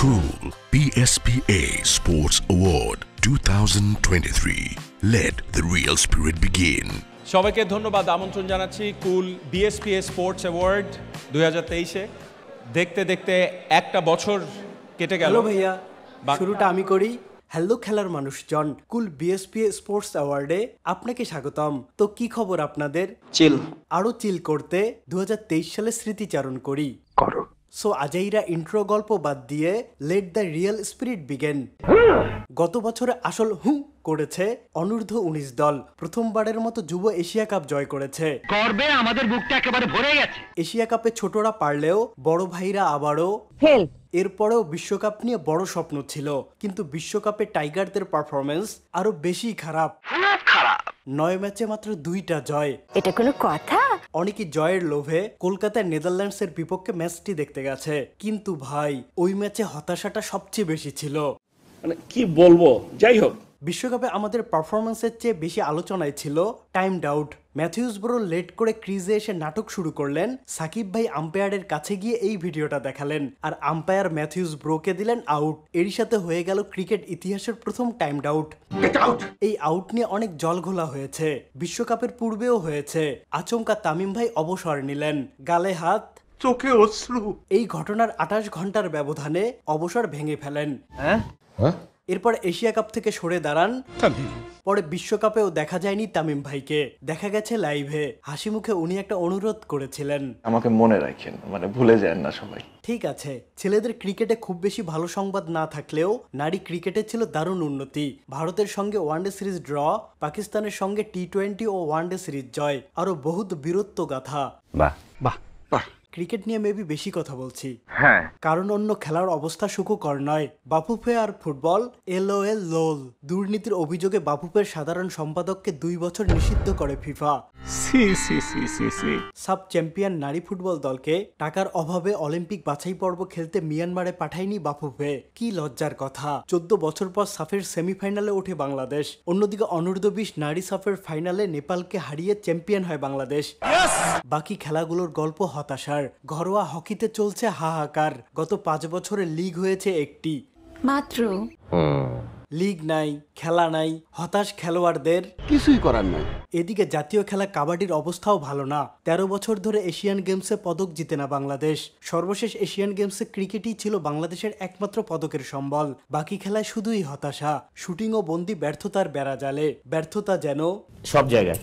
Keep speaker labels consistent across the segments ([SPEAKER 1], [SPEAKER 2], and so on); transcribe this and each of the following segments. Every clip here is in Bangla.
[SPEAKER 1] Cool PSPA Sports Award 2023. Let the real spirit begin.
[SPEAKER 2] সবাইকে ধন্যবাদ আমন্ত্রণ জানাচ্ছি কুল বিএসপিএ স্পোর্টস অ্যাওয়ার্ড 2023-এ দেখতে দেখতে একটা বছর কেটে গেল।
[SPEAKER 3] হ্যালো ভাইয়া, শুরুটা আমি করি। হ্যালো খেলার মানুষজন, কুল বিএসপিএ স্পোর্টস অ্যাওয়ার্ডে আপনাকে স্বাগতম। তো কি খবর আপনাদের?
[SPEAKER 4] চিল
[SPEAKER 3] আরো চিল করতে 2023 সালে স্মৃতিচারণ করি।
[SPEAKER 4] করো।
[SPEAKER 3] সো আজাইরা ইন্ট্রো গল্প বাদ দিয়ে let the real spirit begin. গত বছরে আসল করেছে অনূর্ধ্ব 19 দল, প্রথমবারের মতো যুব এশিয়া কাপ জয় করেছে।
[SPEAKER 5] গর্বে আমাদের বুকটা একেবারে ভরে গেছে।
[SPEAKER 3] এশিয়া কাপে ছোটরা পারলেও বড় ভাইরা আবারও
[SPEAKER 5] ফেল।
[SPEAKER 3] এরপরেও বিশ্বকাপ নিয়ে বড় স্বপ্ন ছিল, কিন্তু বিশ্বকাপে টাইগারদের পারফরমেন্স আরো বেশি খারাপ। 9 ম্যাচে মাত্র 2টা জয়।
[SPEAKER 6] এটা কোনো কথা?
[SPEAKER 3] অনেকে জয়ের লোভে কলকাতার নেদারল্যান্ডসের বিপক্ষে ম্যাচটি দেখতে গেছে, কিন্তু ভাই ওই ম্যাচে হতাশাটা সবচেয়ে বেশি ছিল।
[SPEAKER 4] মানে কি বলবো, যাই হোক
[SPEAKER 3] বিশ্বকাপে আমাদের পারফরমেন্সের চেয়ে বেশি আলোচনায় ছিল time out. Mathews bro late করে ক্রিজে এসে নাটক শুরু করলেন, সাকিব ভাই আম্পায়ারের কাছে গিয়ে এই ভিডিওটা দেখালেন, আর আম্পায়ার ম্যাথিউস ব্রোকে দিলেন আউট। এরই সাথে হয়ে গেল ক্রিকেট ইতিহাসের প্রথম টাইম আউট। এই আউট নিয়ে অনেক জলঘোলা হয়েছে, বিশ্বকাপের পূর্বেও হয়েছে। আচমকা তামিম ভাই অবসর নিলেন, গালে হাত,
[SPEAKER 4] চোখে অশ্রু।
[SPEAKER 3] এই ঘটনার 28 ঘন্টার ব্যবধানে অবসর ভেঙে ফেলেন। এরপর এশিয়া কাপ থেকে সরে দাঁড়ান। পরে বিশ্বকাপেও দেখা যায়নি তামিম ভাইকে, দেখা গেছে লাইভে হাসি মুখে উনি একটা অনুরোধ করেছিলেন,
[SPEAKER 7] আমাকে মনে রাখেন, মানে ভুলে যান না সবাই।
[SPEAKER 3] ঠিক আছে, ছেলেদের ক্রিকেটে খুব বেশি ভালো সংবাদ না থাকলেও নারী ক্রিকেটে ছিল দারুণ উন্নতি। ভারতের সঙ্গে ওয়ানডে সিরিজ ড্র, পাকিস্তানের সঙ্গে টি-20 ও ওয়ানডে সিরিজ জয়, আরো বহুত বীরত্ব গাথা।
[SPEAKER 7] বাহ বাহ বাহ।
[SPEAKER 3] ক্রিকেট নিয়ে মেবি বেশি কথা বলছি,
[SPEAKER 7] হ্যাঁ,
[SPEAKER 3] কারণ অন্য খেলার অবস্থা সুখকর নয়। বাফুফে আর ফুটবল এলওএল লোল। দুর্নীতির অভিযোগে বাফুফের সাধারণ সম্পাদককে 2 বছর নিষিদ্ধ করে ফিফা। সাব চ্যাম্পিয়ন নারী ফুটবল দলকে টাকার অভাবে অলিম্পিক বাছাই পর্ব খেলতে মিয়ানমারে পাঠায়নি বাফুফে। কি লজ্জার কথা। 14 বছর পর সাফের সেমিফাইনালে ওঠে বাংলাদেশ। অন্যদিকে অনূর্ধ্ব 20 নারী সাফের ফাইনালে নেপালকে হারিয়ে চ্যাম্পিয়ন হয় বাংলাদেশ। বাকি খেলাগুলোর গল্প হতাশার। ঘরোয়া হকিতে চলছে হাহাকার। গত 5 বছরে লিগ হয়েছে একটি
[SPEAKER 6] মাত্র।
[SPEAKER 3] লিগ নাই, খেলা নাই, হতাশ খেলোয়াড়দের,
[SPEAKER 4] কিছুই করার নাই।
[SPEAKER 3] এদিকে জাতীয় খেলা কাবাডির অবস্থাও ভালো না। 13 বছর ধরে এশিয়ান গেমসে পদক জিতে না বাংলাদেশ। সর্বশেষ এশিয়ান গেমসে ক্রিকেটই ছিল বাংলাদেশের একমাত্র পদকের সম্বল। বাকি খেলায় শুধুই হতাশা। শুটিং ও বন্দি ব্যর্থতার বেড়াজালে। ব্যর্থতা যেন
[SPEAKER 8] সব জায়গায়।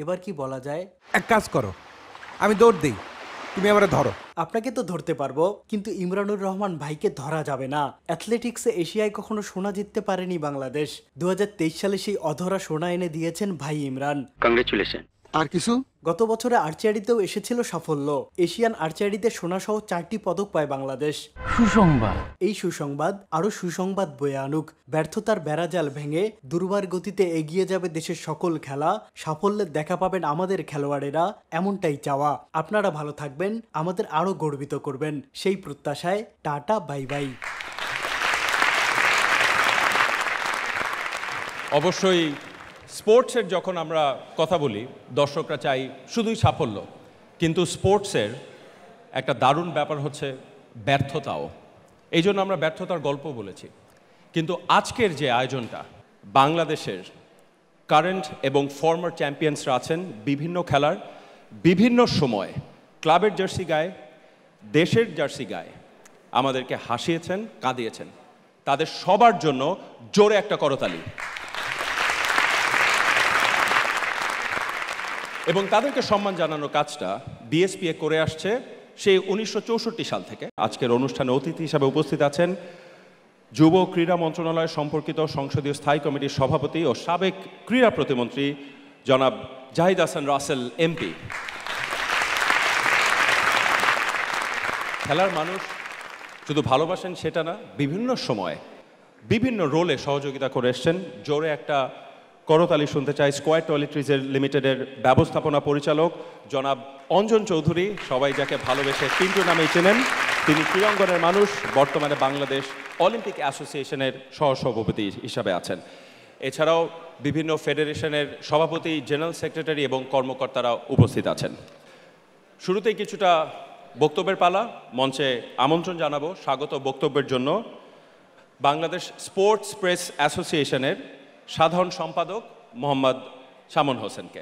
[SPEAKER 3] এবার কি বলা যায়?
[SPEAKER 9] এক কাজ করো, আমি দৌড় দিই, তুমি আমারে ধরো।
[SPEAKER 3] আপনাকে তো ধরতে পারবো, কিন্তু ইমরানুর রহমান ভাইকে ধরা যাবে না। অ্যাথলেটিক্সে এশিয়ায় কখনো সোনা জিততে পারেনি বাংলাদেশ। 2023 সালে সেই অধরা সোনা এনে দিয়েছেন ভাই ইমরান।
[SPEAKER 8] কংগ্রেচুলেশন।
[SPEAKER 4] আর কিছু?
[SPEAKER 3] গত বছরে আর্চারিতেও এসেছিল সাফল্য। এশিয়ান আর্চারিতে সোনা সহ 4টি পদক পায় বাংলাদেশ।
[SPEAKER 5] সুসংবাদ।
[SPEAKER 3] এই সুসংবাদ আরো সুসংবাদ বয়ে আনুক। ব্যর্থতার বেড়াজাল ভেঙে দুর্বার গতিতে এগিয়ে যাবে দেশের সকল খেলা। সাফল্যের দেখা পাবেন আমাদের খেলোয়াড়েরা, এমনটাই চাওয়া। আপনারা ভালো থাকবেন, আমাদের আরো গর্বিত করবেন, সেই প্রত্যাশায় টাটা বাই বাই।
[SPEAKER 2] অবশ্যই স্পোর্টসের যখন আমরা কথা বলি, দর্শকরা চাই শুধুই সাফল্য, কিন্তু স্পোর্টসের একটা দারুণ ব্যাপার হচ্ছে ব্যর্থতাও। এই জন্য আমরা ব্যর্থতার গল্প বলেছি। কিন্তু আজকের যে আয়োজনটা, বাংলাদেশের কারেন্ট এবং ফর্মার চ্যাম্পিয়ন্সরা আছেন বিভিন্ন খেলার বিভিন্ন সময়, ক্লাবের জার্সি গায়ে, দেশের জার্সি গায়ে আমাদেরকে হাসিয়েছেন, কাঁদিয়েছেন। তাদের সবার জন্য জোরে একটা করতালি। এবং তাদেরকে সম্মান জানানোর কাজটা বিএসপিএ করে আসছে সেই 1964 সাল থেকে। আজকের অনুষ্ঠানে অতিথি হিসাবে উপস্থিত আছেন যুব ক্রীড়া মন্ত্রণালয় সম্পর্কিত সংসদীয় স্থায়ী কমিটির সভাপতি ও সাবেক ক্রীড়া প্রতিমন্ত্রী জনাব জাহিদ হাসান রাসেল এমপি। খেলার মানুষ শুধু ভালোবাসেন সেটা না, বিভিন্ন সময়ে বিভিন্ন রোলে সহযোগিতা করে এসছেন। জোরে একটা করতালি শুনতে চাই স্কোয়ার টয়লেট্রিজ লিমিটেডের ব্যবস্থাপনা পরিচালক জনাব অঞ্জন চৌধুরী, সবাই যাকে ভালোবেসে পিন্টু নামেই চেনেন। তিনি ক্রীড়াঙ্গনের মানুষ, বর্তমানে বাংলাদেশ অলিম্পিক অ্যাসোসিয়েশনের সহসভাপতি হিসাবে আছেন। এছাড়াও বিভিন্ন ফেডারেশনের সভাপতি, জেনারেল সেক্রেটারি এবং কর্মকর্তারা উপস্থিত আছেন। শুরুতেই কিছুটা বক্তব্যের পালা। মঞ্চে আমন্ত্রণ জানাবো স্বাগত বক্তব্যের জন্য বাংলাদেশ স্পোর্টস প্রেস অ্যাসোসিয়েশনের সাধারণ সম্পাদক মোহাম্মদ শামন হোসেনকে।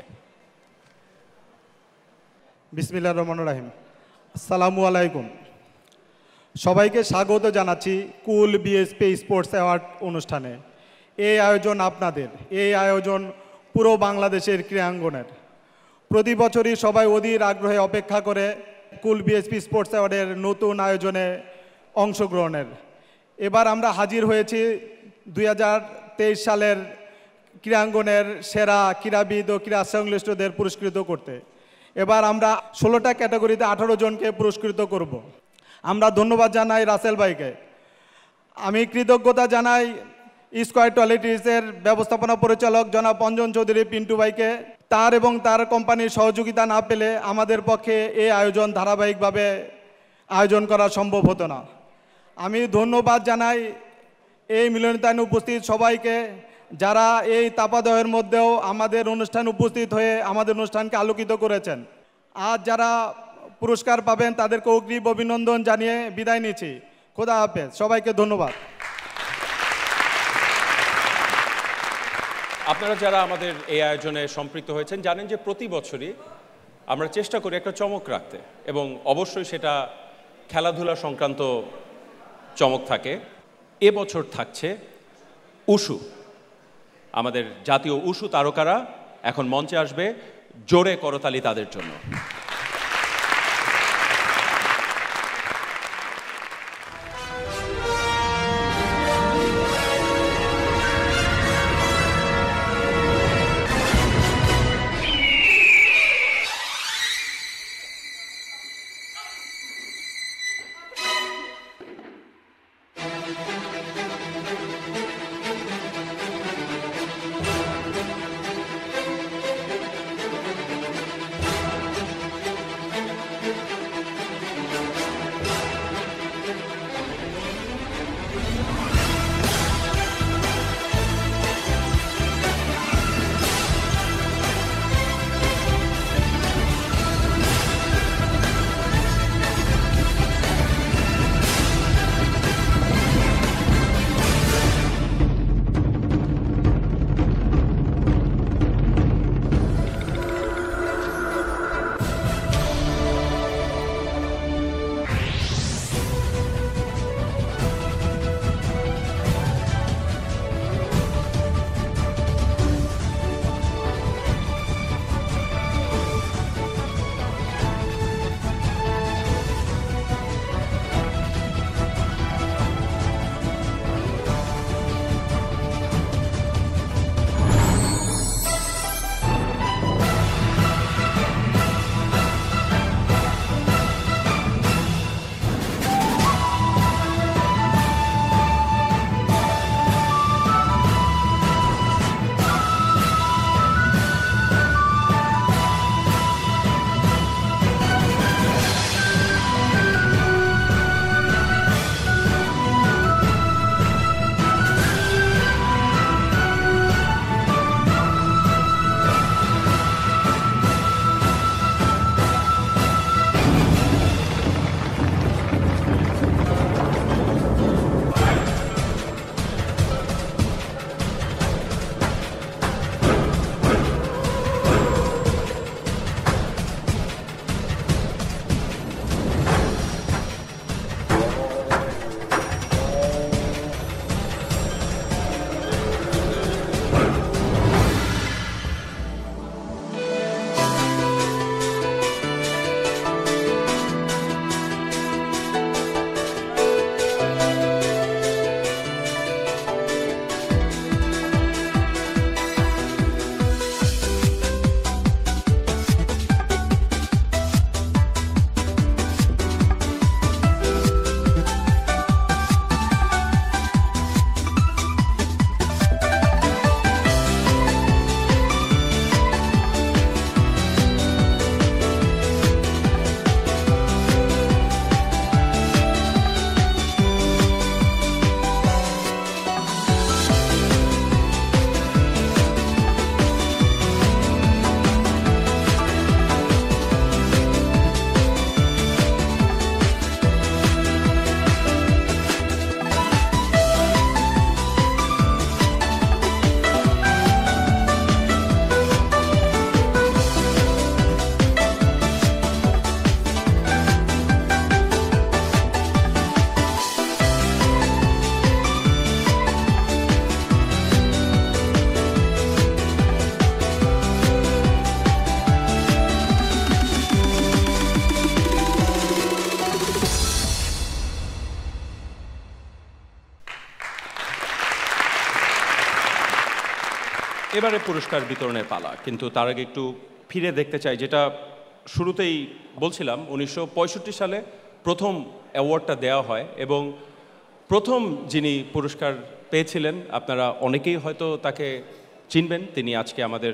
[SPEAKER 6] বিসমিল্লাহির রহমানির রহিম। আসসালামু আলাইকুম। সবাইকে স্বাগত জানাচ্ছি কুল বিএসপি স্পোর্টস অ্যাওয়ার্ড অনুষ্ঠানে। এই আয়োজন আপনাদের, এই আয়োজন পুরো বাংলাদেশের ক্রীড়াঙ্গনের। প্রতি বছরই সবাই অধীর আগ্রহে অপেক্ষা করে কুল বিএসপি স্পোর্টস অ্যাওয়ার্ডের নতুন আয়োজনে অংশগ্রহণের। এবার আমরা হাজির হয়েছি 2023 সালের ক্রীড়াঙ্গনের সেরা ক্রীড়াবিদ ও ক্রীড়া সংশ্লিষ্টদের পুরস্কৃত করতে। এবার আমরা 16টা ক্যাটাগরিতে 18 জনকে পুরস্কৃত করব। আমরা ধন্যবাদ জানাই রাসেল ভাইকে। আমি কৃতজ্ঞতা জানাই স্কয়ার টয়লেটসের ব্যবস্থাপনা পরিচালক জনাব অঞ্জন চৌধুরী পিন্টু ভাইকে। তার এবং তার কোম্পানির সহযোগিতা না পেলে আমাদের পক্ষে এই আয়োজন ধারাবাহিকভাবে আয়োজন করা সম্ভব হতো না। আমি ধন্যবাদ জানাই এই মিলনায়তনে উপস্থিত সবাইকে, যারা এই তাপাদহের মধ্যেও আমাদের অনুষ্ঠান উপস্থিত হয়ে আমাদের অনুষ্ঠানকে আলোকিত করেছেন। আজ যারা পুরস্কার পাবেন তাদেরকে অগ্রিম অভিনন্দন জানিয়ে বিদায় নিচ্ছি। খোদা হাফেজ, সবাইকে ধন্যবাদ।
[SPEAKER 2] আপনারা যারা আমাদের এই আয়োজনে সম্পৃক্ত হয়েছেন জানেন যে প্রতি বছরই আমরা চেষ্টা করি একটা চমক রাখতে, এবং অবশ্যই সেটা খেলাধুলা সংক্রান্ত চমক থাকে। এবছর থাকছে উশু। আমাদের জাতীয় উশু তারকারা এখন মঞ্চে আসবে, জোরে করতালি তাদের জন্য। এবারে পুরস্কার বিতরণের পালা, কিন্তু তার আগে একটু ফিরে দেখতে চাই, যেটা শুরুতেই বলছিলাম 1965 সালে প্রথম অ্যাওয়ার্ডটা দেওয়া হয় এবং প্রথম যিনি পুরস্কার পেয়েছিলেন আপনারা অনেকেই হয়তো তাকে চিনবেন, তিনি আজকে আমাদের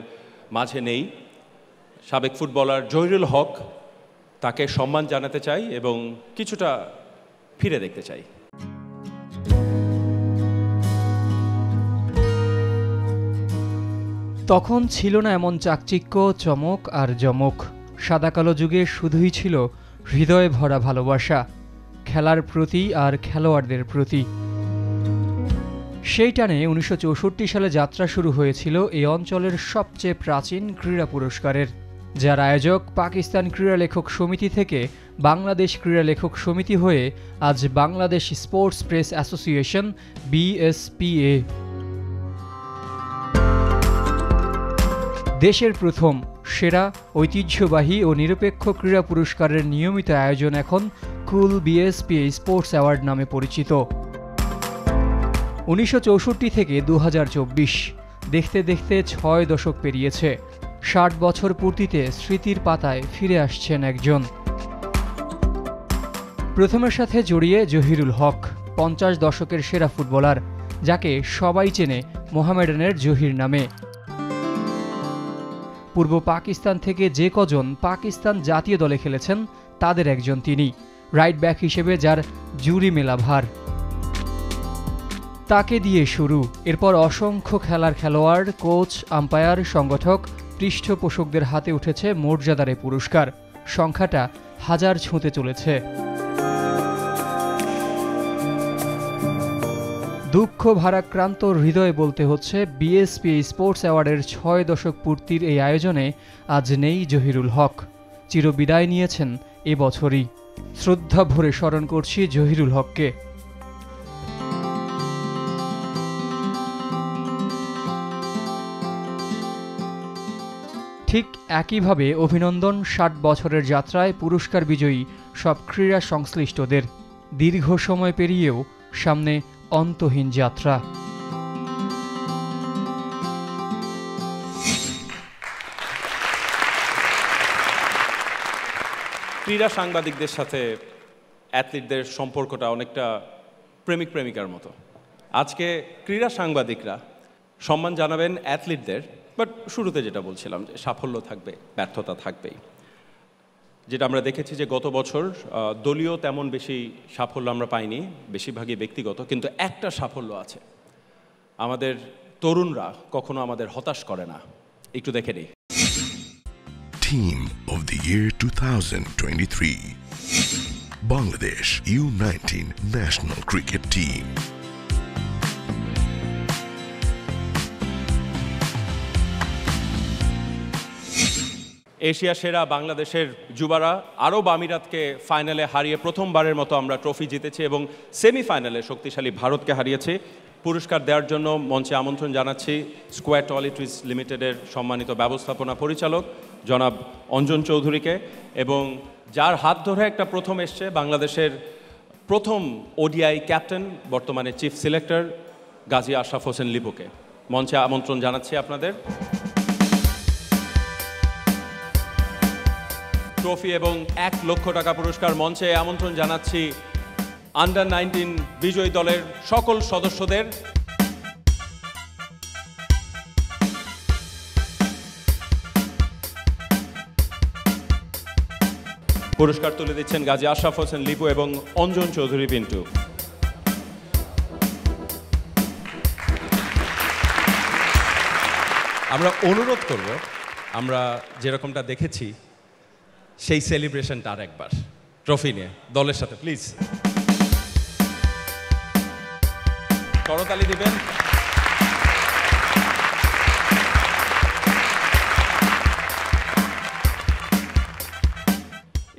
[SPEAKER 2] মাঝে নেই, সাবেক ফুটবলার জহিরুল হক। তাকে সম্মান জানাতে চাই এবং কিছুটা ফিরে দেখতে চাই।
[SPEAKER 8] তখন ছিল না এমন চাকচিক্য, চমক আর জমক। সাদাকালো যুগে শুধুই ছিল হৃদয়ে ভরা ভালোবাসা খেলার প্রতি আর খেলোয়াড়দের প্রতি। সেই টানে 1964 সালে যাত্রা শুরু হয়েছিল এই অঞ্চলের সবচেয়ে প্রাচীন ক্রীড়া পুরস্কারের, যার আয়োজক পাকিস্তান ক্রীড়া লেখক সমিতি থেকে বাংলাদেশ ক্রীড়া লেখক সমিতি হয়ে আজ Bangladesh sports press association BSPA। দেশের প্রথম সেরা, ঐতিহ্যবাহী ও নিরপেক্ষ ক্রীড়া পুরস্কারের নিয়মিত আয়োজন এখন কুল BSPA স্পোর্টস অ্যাওয়ার্ড নামে পরিচিত। 1964 থেকে 2024, দেখতে দেখতে 6 দশক পেরিয়েছে। 60 বছর পূর্তিতে স্মৃতির পাতায় ফিরে আসছেন একজন। প্রথমের সাথে জড়িয়ে জহিরুল হক, 50 দশকের সেরা ফুটবলার, যাকে সবাই চেনে মোহামেডানের জহির নামে। পূর্ব পাকিস্তান থেকে যে কজন পাকিস্তান জাতীয় দলে খেলেছেন তাদের একজন তিনি, রাইট ব্যাক হিসেবে যার জুরি মেলা ভার। তাকে দিয়ে শুরু, এরপর অসংখ্য খেলার খেলোয়াড়, কোচ, আম্পায়ার, সংগঠক, পৃষ্ঠপোষকদের হাতে উঠেছে মর্যাদার এই পুরস্কার। সংখ্যাটা 1000 ছুঁতে চলেছে। দুঃখ ভারাক্রান্ত হৃদয়ে বলতে হচ্ছে, BSPA স্পোর্টস অ্যাওয়ার্ডের 6 দশক পূর্তির এই আয়োজনে আজ নেই জহিরুল হক। চিরবিদায় নিয়েছেন এবছরই। শ্রদ্ধা ভরে স্মরণ করছি জহিরুল হককে। ঠিক একইভাবে অভিনন্দন 60 বছরের যাত্রায় পুরস্কার বিজয়ী সব ক্রীড়া সংশ্লিষ্টদের। দীর্ঘ সময় পেরিয়েও সামনে অন্তহীন যাত্রা।
[SPEAKER 2] ক্রীড়া সাংবাদিকদের সাথে অ্যাথলিটদের সম্পর্কটা অনেকটা প্রেমিক প্রেমিকার মতো। আজকে ক্রীড়া সাংবাদিকরা সম্মান জানাবেন অ্যাথলিটদের, বাট শুরুতে যেটা বলছিলাম যে সাফল্য থাকবে, ব্যর্থতা থাকবেই। যেটা আমরা দেখেছি যে গত বছর দলীয় তেমন বেশি সাফল্য আমরা পাইনি, বেশিরভাগই ব্যক্তিগত, কিন্তু একটা সাফল্য আছে, আমাদের তরুণরা কখনো আমাদের হতাশ করে না। একটু দেখে নিই।
[SPEAKER 1] Team of the Year 2023 Bangladesh U19 National Cricket Team.
[SPEAKER 2] Asia সেরা বাংলাদেশের যুবারা আরব আমিরাতকে ফাইনালে হারিয়ে প্রথমবারের মতো আমরা ট্রফি জিতেছি এবং সেমিফাইনালে শক্তিশালী ভারতকে হারিয়েছি। পুরস্কার দেওয়ার জন্য মঞ্চে আমন্ত্রণ জানাচ্ছি স্কোয়ার টয়লেট্রিজ লিমিটেডের সম্মানিত ব্যবস্থাপনা পরিচালক জনাব অঞ্জন চৌধুরীকে, এবং যার হাত ধরে একটা প্রথম এসছে বাংলাদেশের প্রথম ODI ক্যাপ্টেন, বর্তমানে চিফ সিলেক্টর গাজী আশরাফ হোসেন লিপুকে। মঞ্চে আমন্ত্রণ জানাচ্ছি আপনাদের। ট্রফি এবং 1 লক্ষ টাকা পুরস্কার মঞ্চে আমন্ত্রণ জানাচ্ছি আন্ডার-19 বিজয়ী দলের সকল সদস্যদের। পুরস্কার তুলে দিচ্ছেন গাজী আশরাফ হোসেন লিপু এবং অঞ্জন চৌধুরী পিন্টু। আমরা অনুরোধ করব, আমরা যেরকমটা দেখেছি সেই সেলিব্রেশনটা আর একবার ট্রফি নিয়ে দলের সাথে প্লিজ করতালি দিবেন।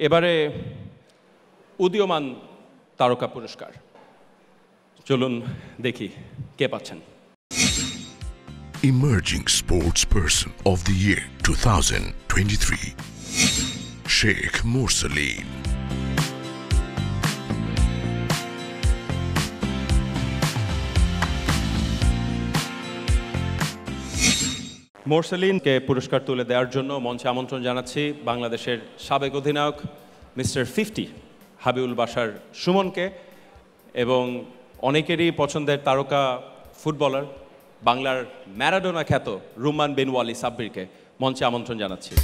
[SPEAKER 2] এবারে উদীয়মান তারকা পুরস্কার, চলুন দেখি কে পাচ্ছেন।
[SPEAKER 1] Emerging Sports Person of the Year 2023 Sheikh Mursaleen.
[SPEAKER 2] মোরসেলিনকে পুরস্কার তুলে দেওয়ার জন্য মঞ্চে আমন্ত্রণ জানাচ্ছি বাংলাদেশের সাবেক অধিনায়ক মিস্টার 50 হাবিবুল বাশার সুমনকে এবং অনেকেরই পছন্দের তারকা ফুটবলার বাংলার ম্যারাডোনা খ্যাত রুমান বিন ওয়ালি সাব্বিরকে মঞ্চে আমন্ত্রণ জানাচ্ছি।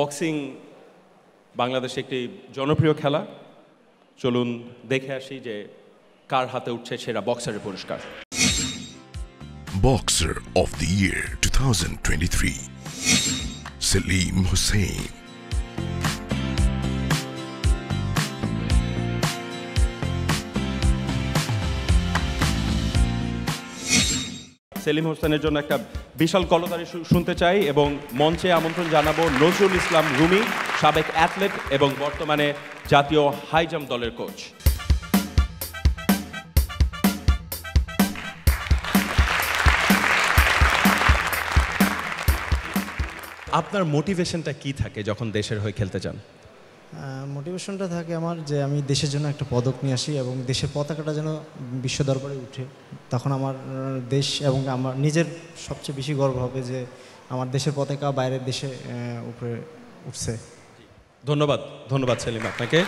[SPEAKER 2] বক্সিং বাংলাদেশে একটি জনপ্রিয় খেলা, চলুন দেখে আসি যে কার হাতে উঠছে সেরা বক্সারের পুরস্কার।
[SPEAKER 1] Boxer of the Year 2023, Salim Hussain.
[SPEAKER 2] Selim হোসেনের জন্য একটা বিশাল কলতারি শুনতে চাই এবং মঞ্চে আমন্ত্রণ জানাবো নজরুল ইসলাম রুমি, সাবেক অ্যাথলেট এবং বর্তমানে জাতীয় হাই জাম্প দলের কোচ। আপনার মোটিভেশনটা কি থাকে যখন দেশের হয়ে খেলতে চান?
[SPEAKER 10] মোটিভেশনটা থাকে আমার যে আমি দেশের জন্য একটা পদক নিয়ে আসি এবং দেশের পতাকাটা যেন বিশ্ব দরবারে উঠে, তখন আমার দেশ এবং আমার নিজের সবচেয়ে বেশি গর্ব হবে যে আমার দেশের পতাকা বাইরের দেশে উপরে উঠছে।
[SPEAKER 2] ধন্যবাদ, ধন্যবাদ সেলিম আপনাকে।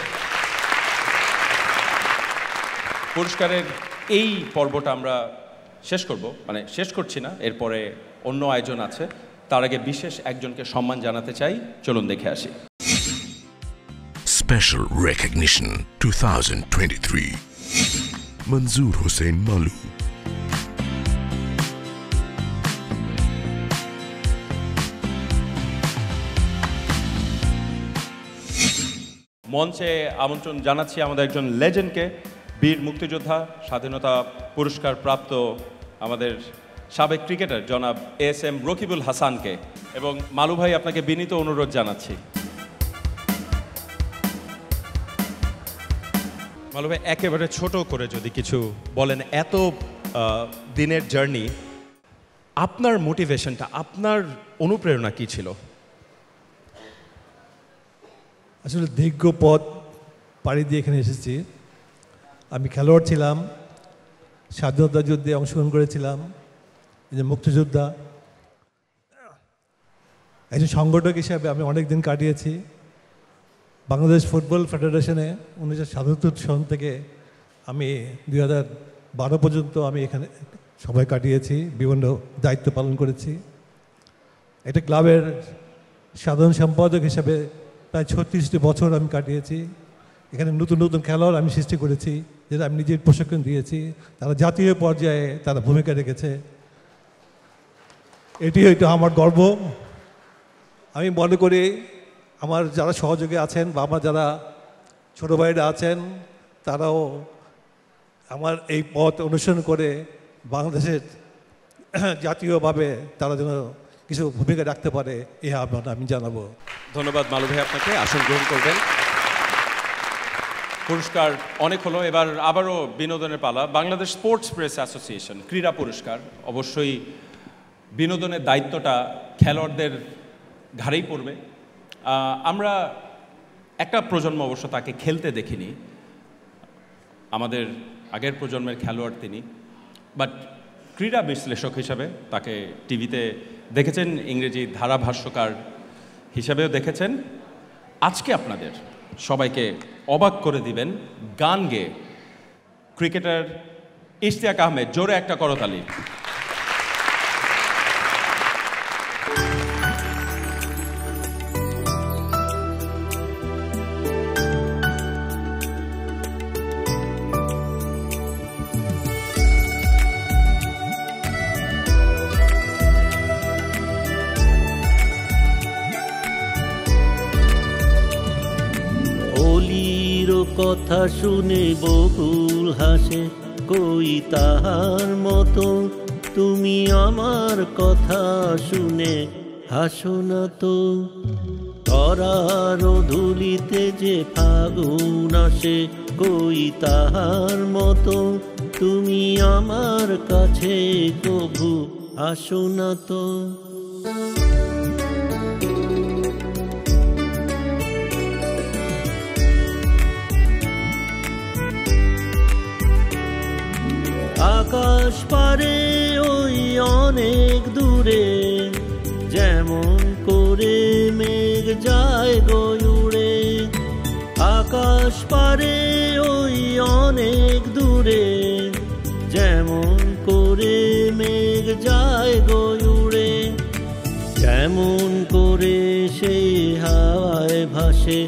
[SPEAKER 2] পুরস্কারের এই পর্বটা আমরা শেষ করব, মানে শেষ করছি না, এরপরে অন্য আয়োজন আছে। তার আগে বিশেষ একজনকে সম্মান জানাতে চাই, চলুন দেখে আসি।
[SPEAKER 1] Special Recognition 2023, Manzoor Hussain Malu.
[SPEAKER 2] মঞ্চে আমন্ত্রণ জানাচ্ছি আমাদের একজন লেজেন্ডকে, বীর মুক্তিযোদ্ধা, স্বাধীনতা পুরস্কার প্রাপ্ত আমাদের সাবেক ক্রিকেটার জনাব এস.এম. রকিবুল হাসানকে। এবং মালু ভাই, আপনাকে বিনীত অনুরোধ জানাচ্ছি। মালু ভাই, একেবারে ছোট করে যদি কিছু বলেন, এত দিনের জার্নি, আপনার মোটিভেশনটা, আপনার অনুপ্রেরণা কি ছিল?
[SPEAKER 11] আসলে দীর্ঘ পথ পাড়ি দিয়ে এখানে এসেছি। আমি খেলোয়াড় ছিলাম, স্বাধীনতা যুদ্ধে অংশগ্রহণ করেছিলাম, যে মুক্তিযোদ্ধা, একজন সংগঠক হিসাবে আমি অনেক দিন কাটিয়েছি। বাংলাদেশ ফুটবল ফেডারেশনে 1977 সন থেকে আমি 2012 পর্যন্ত আমি এখানে সময় কাটিয়েছি, বিভিন্ন দায়িত্ব পালন করেছি। একটা ক্লাবের সাধারণ সম্পাদক হিসাবে প্রায় 36টি বছর আমি কাটিয়েছি। এখানে নতুন নতুন খেলোয়াড় আমি সৃষ্টি করেছি, যেটা আমি নিজের প্রশিক্ষণ দিয়েছি, তারা জাতীয় পর্যায়ে তারা ভূমিকা রেখেছে। এটি হয়তো আমার গর্ব। আমি মনে করি আমার যারা সহযোগী আছেন বা আমার যারা ছোটো ভাইরা আছেন, তারাও আমার এই পথ অনুসরণ করে বাংলাদেশের জাতীয়ভাবে তারা যেন কিছু ভূমিকা রাখতে পারে, এই আহ্বান আমি জানাবো।
[SPEAKER 2] ধন্যবাদ মালু ভাই আপনাকে, আসন গ্রহণ করবেন। পুরস্কার অনেক হলো, এবার আবারও বিনোদনের পালা। বাংলাদেশ স্পোর্টস প্রেস অ্যাসোসিয়েশন ক্রীড়া পুরস্কার। অবশ্যই বিনোদনের দায়িত্বটা খেলোয়াড়দের ঘাড়েই পড়বে। আমরা একটা প্রজন্ম অবশ্য তাকে খেলতে দেখিনি, আমাদের আগের প্রজন্মের খেলোয়াড় তিনি, বাট ক্রীড়া বিশ্লেষক হিসাবে তাকে টিভিতে দেখেছেন, ইংরেজি ধারাভাষ্যকার হিসাবেও দেখেছেন। আজকে আপনাদের সবাইকে অবাক করে দিবেন গান গেয়ে ক্রিকেটার ইশতিয়াক আহমেদ। জোরে একটা করতালি।
[SPEAKER 12] কথা শুনে বকুল হাসে, কই তাহার মতো তুমি আমার কথা শুনে হাসো না তো। তরার ধুলিতে যে ফাগুন আসে, কই তাহার মতো তুমি আমার কাছে কভু আসো না তো। আকাশ পারে ওই অনেক দূরে যেমন করে মেঘ যায় গো উড়ে আকাশ পারে ওই অনেক দূরে যেমন করে মেঘ যায় গো উড়ে যেমন করে সেই হাওয়ায় ভাসে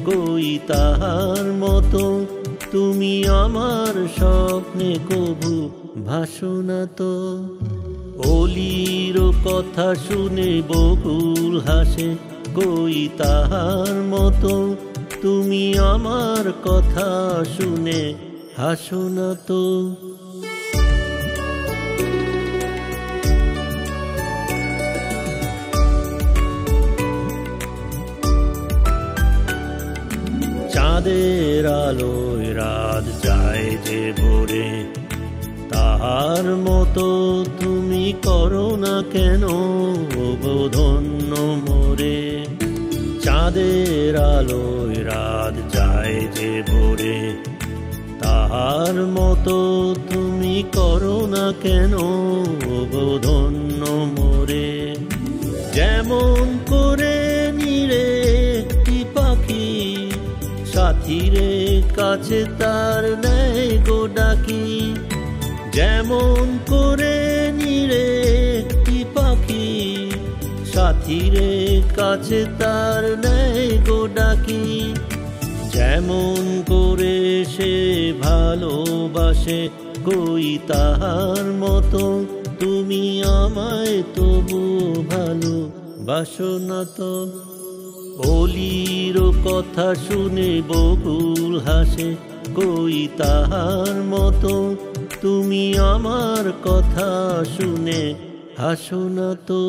[SPEAKER 12] কই তাহার মতো তুমি আমার স্বপ্নে কভু ভাসো না তো অলির কথা শুনে বকুল হাসে কই তাহার মতো তুমি আমার কথা শুনে হাসো না তো চাঁদের আলোয় রাত যায় যে ভোরে তাহার মতো তুমি করো না কেন ধন্য মোরে চাঁদের আলোয় রাত যায় যে ভোরে তাহার মতো তুমি করো না কেন ধন্য মোরে যেমন করে নিরে একটি পাখি সাথীরে কাছে তার নেয় গো ডাকি যেমন করে নিরে একটি পাখি সাথীরে কাছে তার নেয় গো ডাকি যেমন করে সে ভালোবাসে কই তাহার মতো তুমি আমায় তবু ভালোবাসো না তো অলির কথা শুনে বকুল হাসে কই তাহার মতো তুমি আমার কথা শুনে হাসো না তো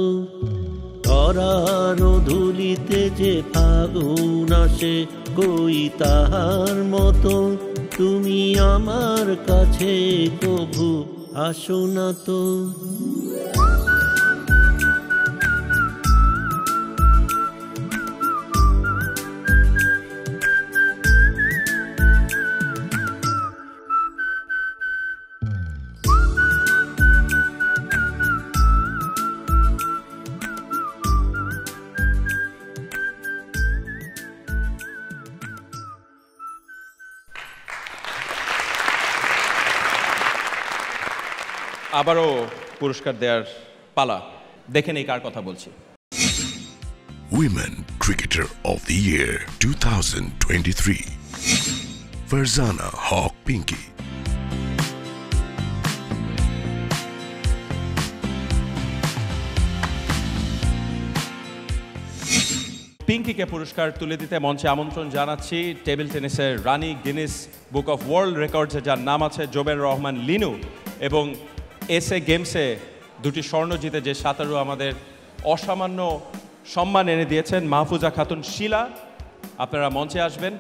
[SPEAKER 12] ধরার ধুলিতে যে ফাগুন আসে কই তাহার মতো তুমি আমার কাছে কভু আসো না তো
[SPEAKER 2] আবারও পুরস্কার দেওয়ার পালা দেখে নেই কার কথা বলছি
[SPEAKER 1] Women Cricketer of the Year 2023 Farzana Hawk Pinky
[SPEAKER 2] পিঙ্কিকে পুরস্কার তুলে দিতে মঞ্চে আমন্ত্রণ জানাচ্ছি টেবিল টেনিসের রানী গিনেস বুক অফ ওয়ার্ল্ড রেকর্ডসে যার নাম আছে জোবের রহমান লিনু এবং এসএ গেমসে দুটি স্বর্ণ জিতে যে সাঁতারু আমাদের অসামান্য সম্মান এনে দিয়েছেন মাহফুজা খাতুন শিলা আপনারা মঞ্চে আসবেন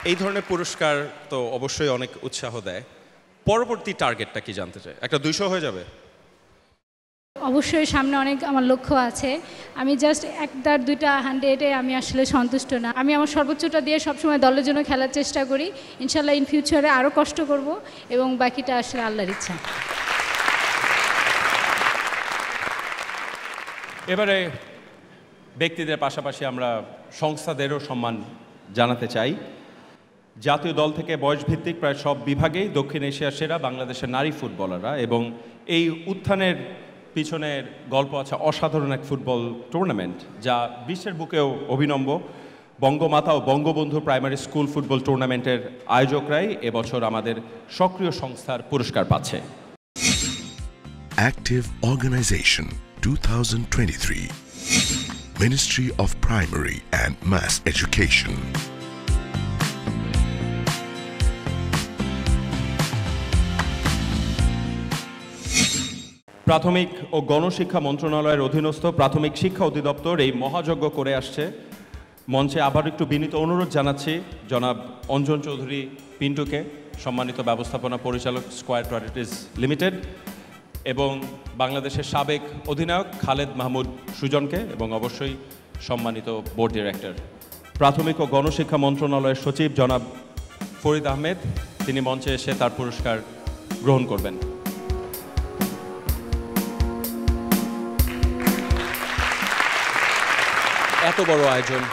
[SPEAKER 2] এই ধরনের পুরস্কার তো অবশ্যই অনেক উৎসাহ দেয় পরবর্তী টার্গেটটা কি জানতে চাই একটা 200 হয়ে যাবে
[SPEAKER 13] অবশ্যই সামনে অনেক আমার লক্ষ্য আছে আমি জাস্ট একটার দুইটা 100-এ আমি আসলে সন্তুষ্ট না আমি আমার সর্বোচ্চটা দিয়ে সবসময় দলের জন্য খেলার চেষ্টা করি ইনশাআল্লাহ ইন ফিউচারে আরও কষ্ট করব এবং বাকিটা আসলে আল্লাহর ইচ্ছা
[SPEAKER 2] এবারে ব্যক্তিদের পাশাপাশি আমরা সংস্থাদেরও সম্মান জানাতে চাই জাতীয় দল থেকে বয়সভিত্তিক প্রায় সব বিভাগেই দক্ষিণ এশিয়ার সেরা বাংলাদেশের নারী ফুটবলাররা এবং এই উত্থানের পিছনের গল্প আছে অসাধারণ এক ফুটবল টুর্নামেন্ট যা বিশ্বের বুকেও অভিনব বঙ্গমাতা ও বঙ্গবন্ধু প্রাইমারি স্কুল ফুটবল টুর্নামেন্টের আয়োজকরাই এবছর আমাদের সক্রিয় সংস্থার পুরস্কার পাচ্ছে
[SPEAKER 1] Active Organization 2023 Ministry of Primary and Mass Education
[SPEAKER 2] প্রাথমিক ও গণশিক্ষা মন্ত্রণালয়ের অধীনস্থ প্রাথমিক শিক্ষা অধিদপ্তর এই মহাযজ্ঞ করে আসছে মঞ্চে আবার একটু বিনীত অনুরোধ জানাচ্ছি জনাব অঞ্জন চৌধুরী পিন্টুকে সম্মানিত ব্যবস্থাপনা পরিচালক স্কয়ার প্রপার্টিজ লিমিটেড এবং বাংলাদেশের সাবেক অধিনায়ক খালেদ মাহমুদ সুজনকে এবং অবশ্যই সম্মানিত বোর্ড ডিরেক্টর, প্রাথমিক ও গণশিক্ষা মন্ত্রণালয়ের সচিব জনাব ফরিদ আহমেদ, তিনি মঞ্চে এসে তার পুরস্কার গ্রহণ করবেন। এত বড় আয়োজন,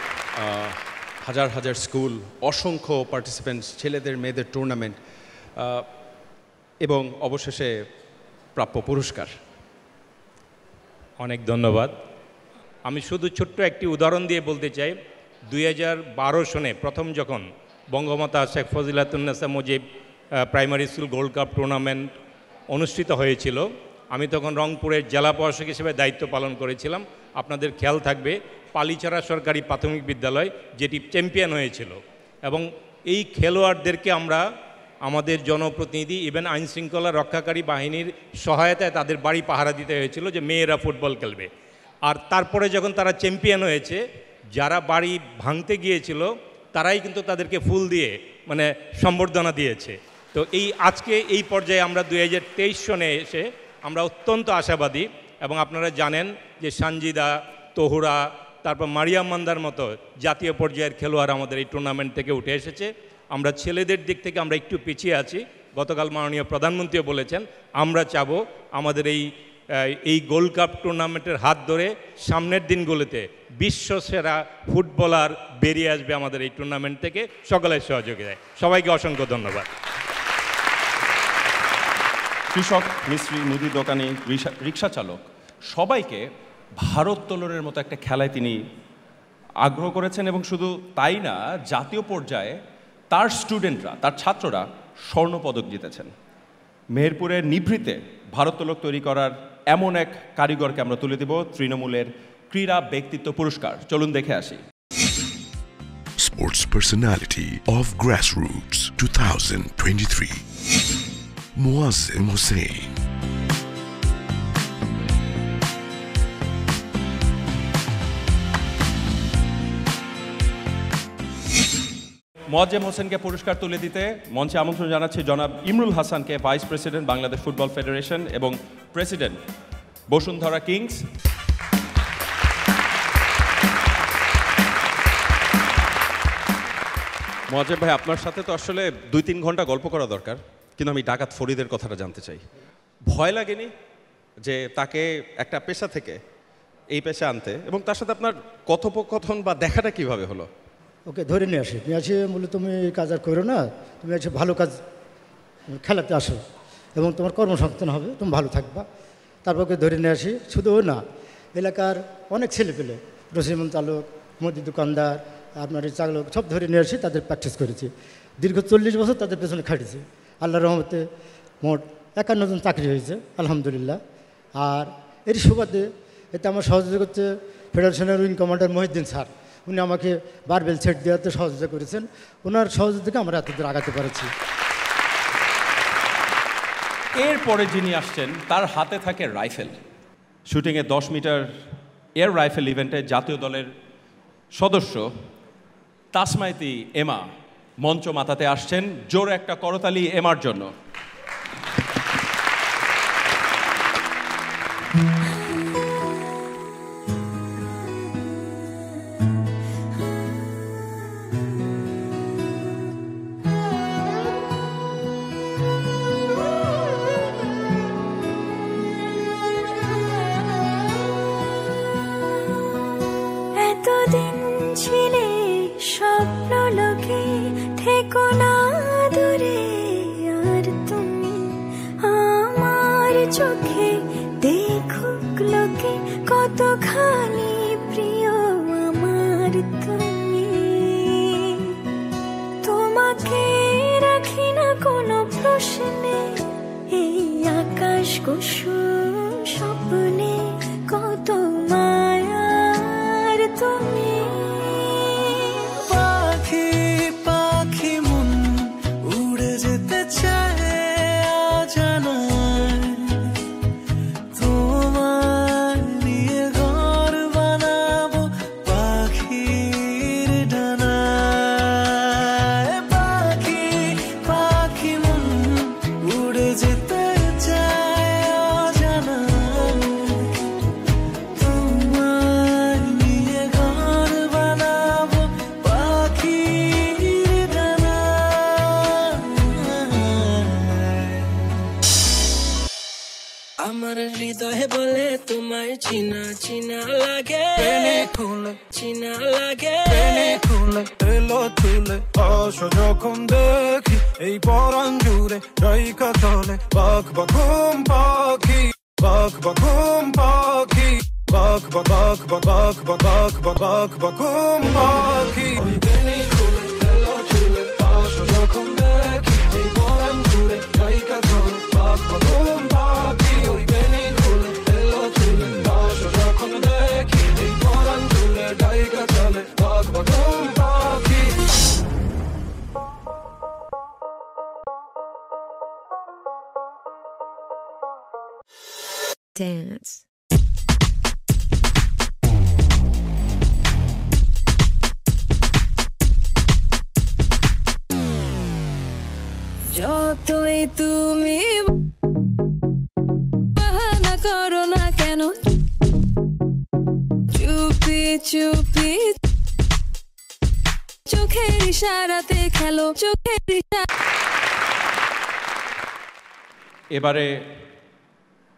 [SPEAKER 2] হাজার হাজার স্কুল, অসংখ্য পার্টিসিপেন্টস, ছেলেদের মেয়েদের টুর্নামেন্ট এবং অবশেষে প্রাপ্য পুরস্কার।
[SPEAKER 14] অনেক ধন্যবাদ। আমি শুধু ছোট্ট একটি উদাহরণ দিয়ে বলতে চাই, 2012 সনে প্রথম যখন Bangamata Sheikh Fazilatunnesa Mujib primary school gold cup tournament অনুষ্ঠিত হয়েছিল, আমি তখন রংপুরের জেলা প্রশাসক হিসেবে দায়িত্ব পালন করেছিলাম। আপনাদের খেয়াল থাকবে পালিচারা সরকারি প্রাথমিক বিদ্যালয় যেটি চ্যাম্পিয়ন হয়েছিল, এবং এই খেলোয়াড়দেরকে আমরা আমাদের জনপ্রতিনিধি ইভেন আইনশৃঙ্খলা রক্ষাকারী বাহিনীর সহায়তায় তাদের বাড়ি পাহারা দিতে হয়েছিল যে মেয়েরা ফুটবল খেলবে। আর তারপরে যখন তারা চ্যাম্পিয়ন হয়েছে, যারা বাড়ি ভাঙতে গিয়েছিল তারাই কিন্তু তাদেরকে ফুল দিয়ে মানে সম্বর্ধনা দিয়েছে। তো আজকে এই পর্যায়ে আমরা 2023 সনে এসে আমরা অত্যন্ত আশাবাদী, এবং আপনারা জানেন যে সানজিদা, তহুরা, তারপর মারিয়াম মান্দার মতো জাতীয় পর্যায়ের খেলোয়াড় আমাদের এই টুর্নামেন্ট থেকে উঠে এসেছে। আমরা ছেলেদের দিক থেকে আমরা একটু পিছিয়ে আছি। গতকাল মাননীয় প্রধানমন্ত্রীও বলেছেন আমরা চাবো আমাদের এই গোল্ড কাপ টুর্নামেন্টের হাত ধরে সামনের দিনগুলোতে বিশ্বসেরা ফুটবলার বেরিয়ে আসবে আমাদের এই টুর্নামেন্ট থেকে, সকলের সহযোগিতায়। সবাইকে অসংখ্য ধন্যবাদ।
[SPEAKER 2] কৃষক, মিস্ত্রি, মুদি দোকানি, রিক্সা চালক সবাইকে ভারোত্তোলনের মতো একটা খেলায় তিনি আগ্রহ করেছেন, এবং শুধু তাই না, জাতীয় পর্যায়ে তার স্টুডেন্টরা, তার ছাত্ররা স্বর্ণপদক জিতেছেন। মেহেরপুরের নিভৃতে ভারোত্তোলক তৈরি করার এমন এক কারিগরকে আমরা তুলে দেব তৃণমূলের ক্রীড়া ব্যক্তিত্ব পুরস্কার। চলুন দেখে আসি।
[SPEAKER 1] Sports Personality of Grassroots 2023, Muazzem Hussain.
[SPEAKER 2] Muazzem হোসেনকে পুরস্কার তুলে দিতে মঞ্চে আমন্ত্রণ জানাচ্ছি জনাব ইমরুল হাসানকে, vice president Bangladesh football federation এবং প্রেসিডেন্ট বসুন্ধরা কিংস। মুয়াজ্জেম ভাই, আপনার সাথে তো আসলে 2-3 ঘন্টা গল্প করা দরকার, কিন্তু আমি ডাকাত ফরিদের কথাটা জানতে চাই। ভয় লাগেনি যে তাকে একটা পেশা থেকে এই পেশা আনতে, এবং তার সাথে আপনার কথোপকথন বা দেখাটা কিভাবে হলো?
[SPEAKER 15] ওকে ধরে নিয়ে আসি, নিয়ে আসি বলে তুমি এই কাজ আর করো না, তুমি আছে ভালো কাজ খেলাতে আসো এবং তোমার কর্মসংস্থান হবে, তুমি ভালো থাকবা। তারপর ওকে ধরে নিয়ে আসি। শুধু ও না, এলাকার অনেক ছেলে পেলে, রসিমন চালক, মুদি দোকানদার, আপনার চালক, সব ধরে নিয়ে আসি, তাদের প্র্যাকটিস করেছি। দীর্ঘ 40 বছর তাদের পেছনে খাটিয়েছি। আল্লাহর রহমতে মোট 51 জন চাকরি হয়েছে আলহামদুলিল্লাহ। আর এর সুবাদে এতে আমার সহযোগিতা করছে ফেডারেশনের উইং কমান্ডার মহিউদ্দিন স্যার। উনি আমাকে বারবেল সেট দেওয়াতে সহযোগিতা করেছেন। ওনার সহযোগিতাকে আমরা এতদূর আগাতে পেরেছি।
[SPEAKER 2] এরপরে যিনি আসছেন তার হাতে থাকে রাইফেল। শুটিংয়ে 10 মিটার এয়ার রাইফেল ইভেন্টে জাতীয় দলের সদস্য তাসমাইতি এমা মঞ্চ মাতাতে আসছেন। জোরে একটা করতালি এমার জন্য।
[SPEAKER 16] এতদিন ছিলে স্বপ্ন লোকে, থেকো না দূরে আর তুমি আমার চোখে, দেখুক লোকে কতখানি প্রিয় আমার তুমি। তোমাকে রাখি না কোনো প্রশ্নে, এই আকাশ কুসুম স্বপ্নে কত মায়ার তুমি।
[SPEAKER 17] পাখি পাখি মন উড়ে যেতে চায় অজানায়, তোমার নিয়ে ঘর বানাবো পাখি লাগে খুলে এলো চুলে আসো যখন দেখি এই পরাণ জুড়ে জায়গা চলে বাঘ বাঘুম পাখি বাঘ বাঘুম পাখি বাঘ বাঘ বাঘ বাঘ বাঘ বাঘুম পাখি ওই বেনি খুলে এলো চুলে আসো যখন দেখি এই পরাণ জুড়ে জায়গা চলে বাঘ বাঘুম পাখি ওই বেনি খুলে এলো চুলে আসো যখন দেখি এই পরাণ জুড়ে জায়গা চলে বাঘ বাঘুম পাখি
[SPEAKER 18] Dance. যতই তুমি বাহানা করো না কেন চুপি চুপি চোখের ইশারাতে খেলো চোখের
[SPEAKER 2] এবারে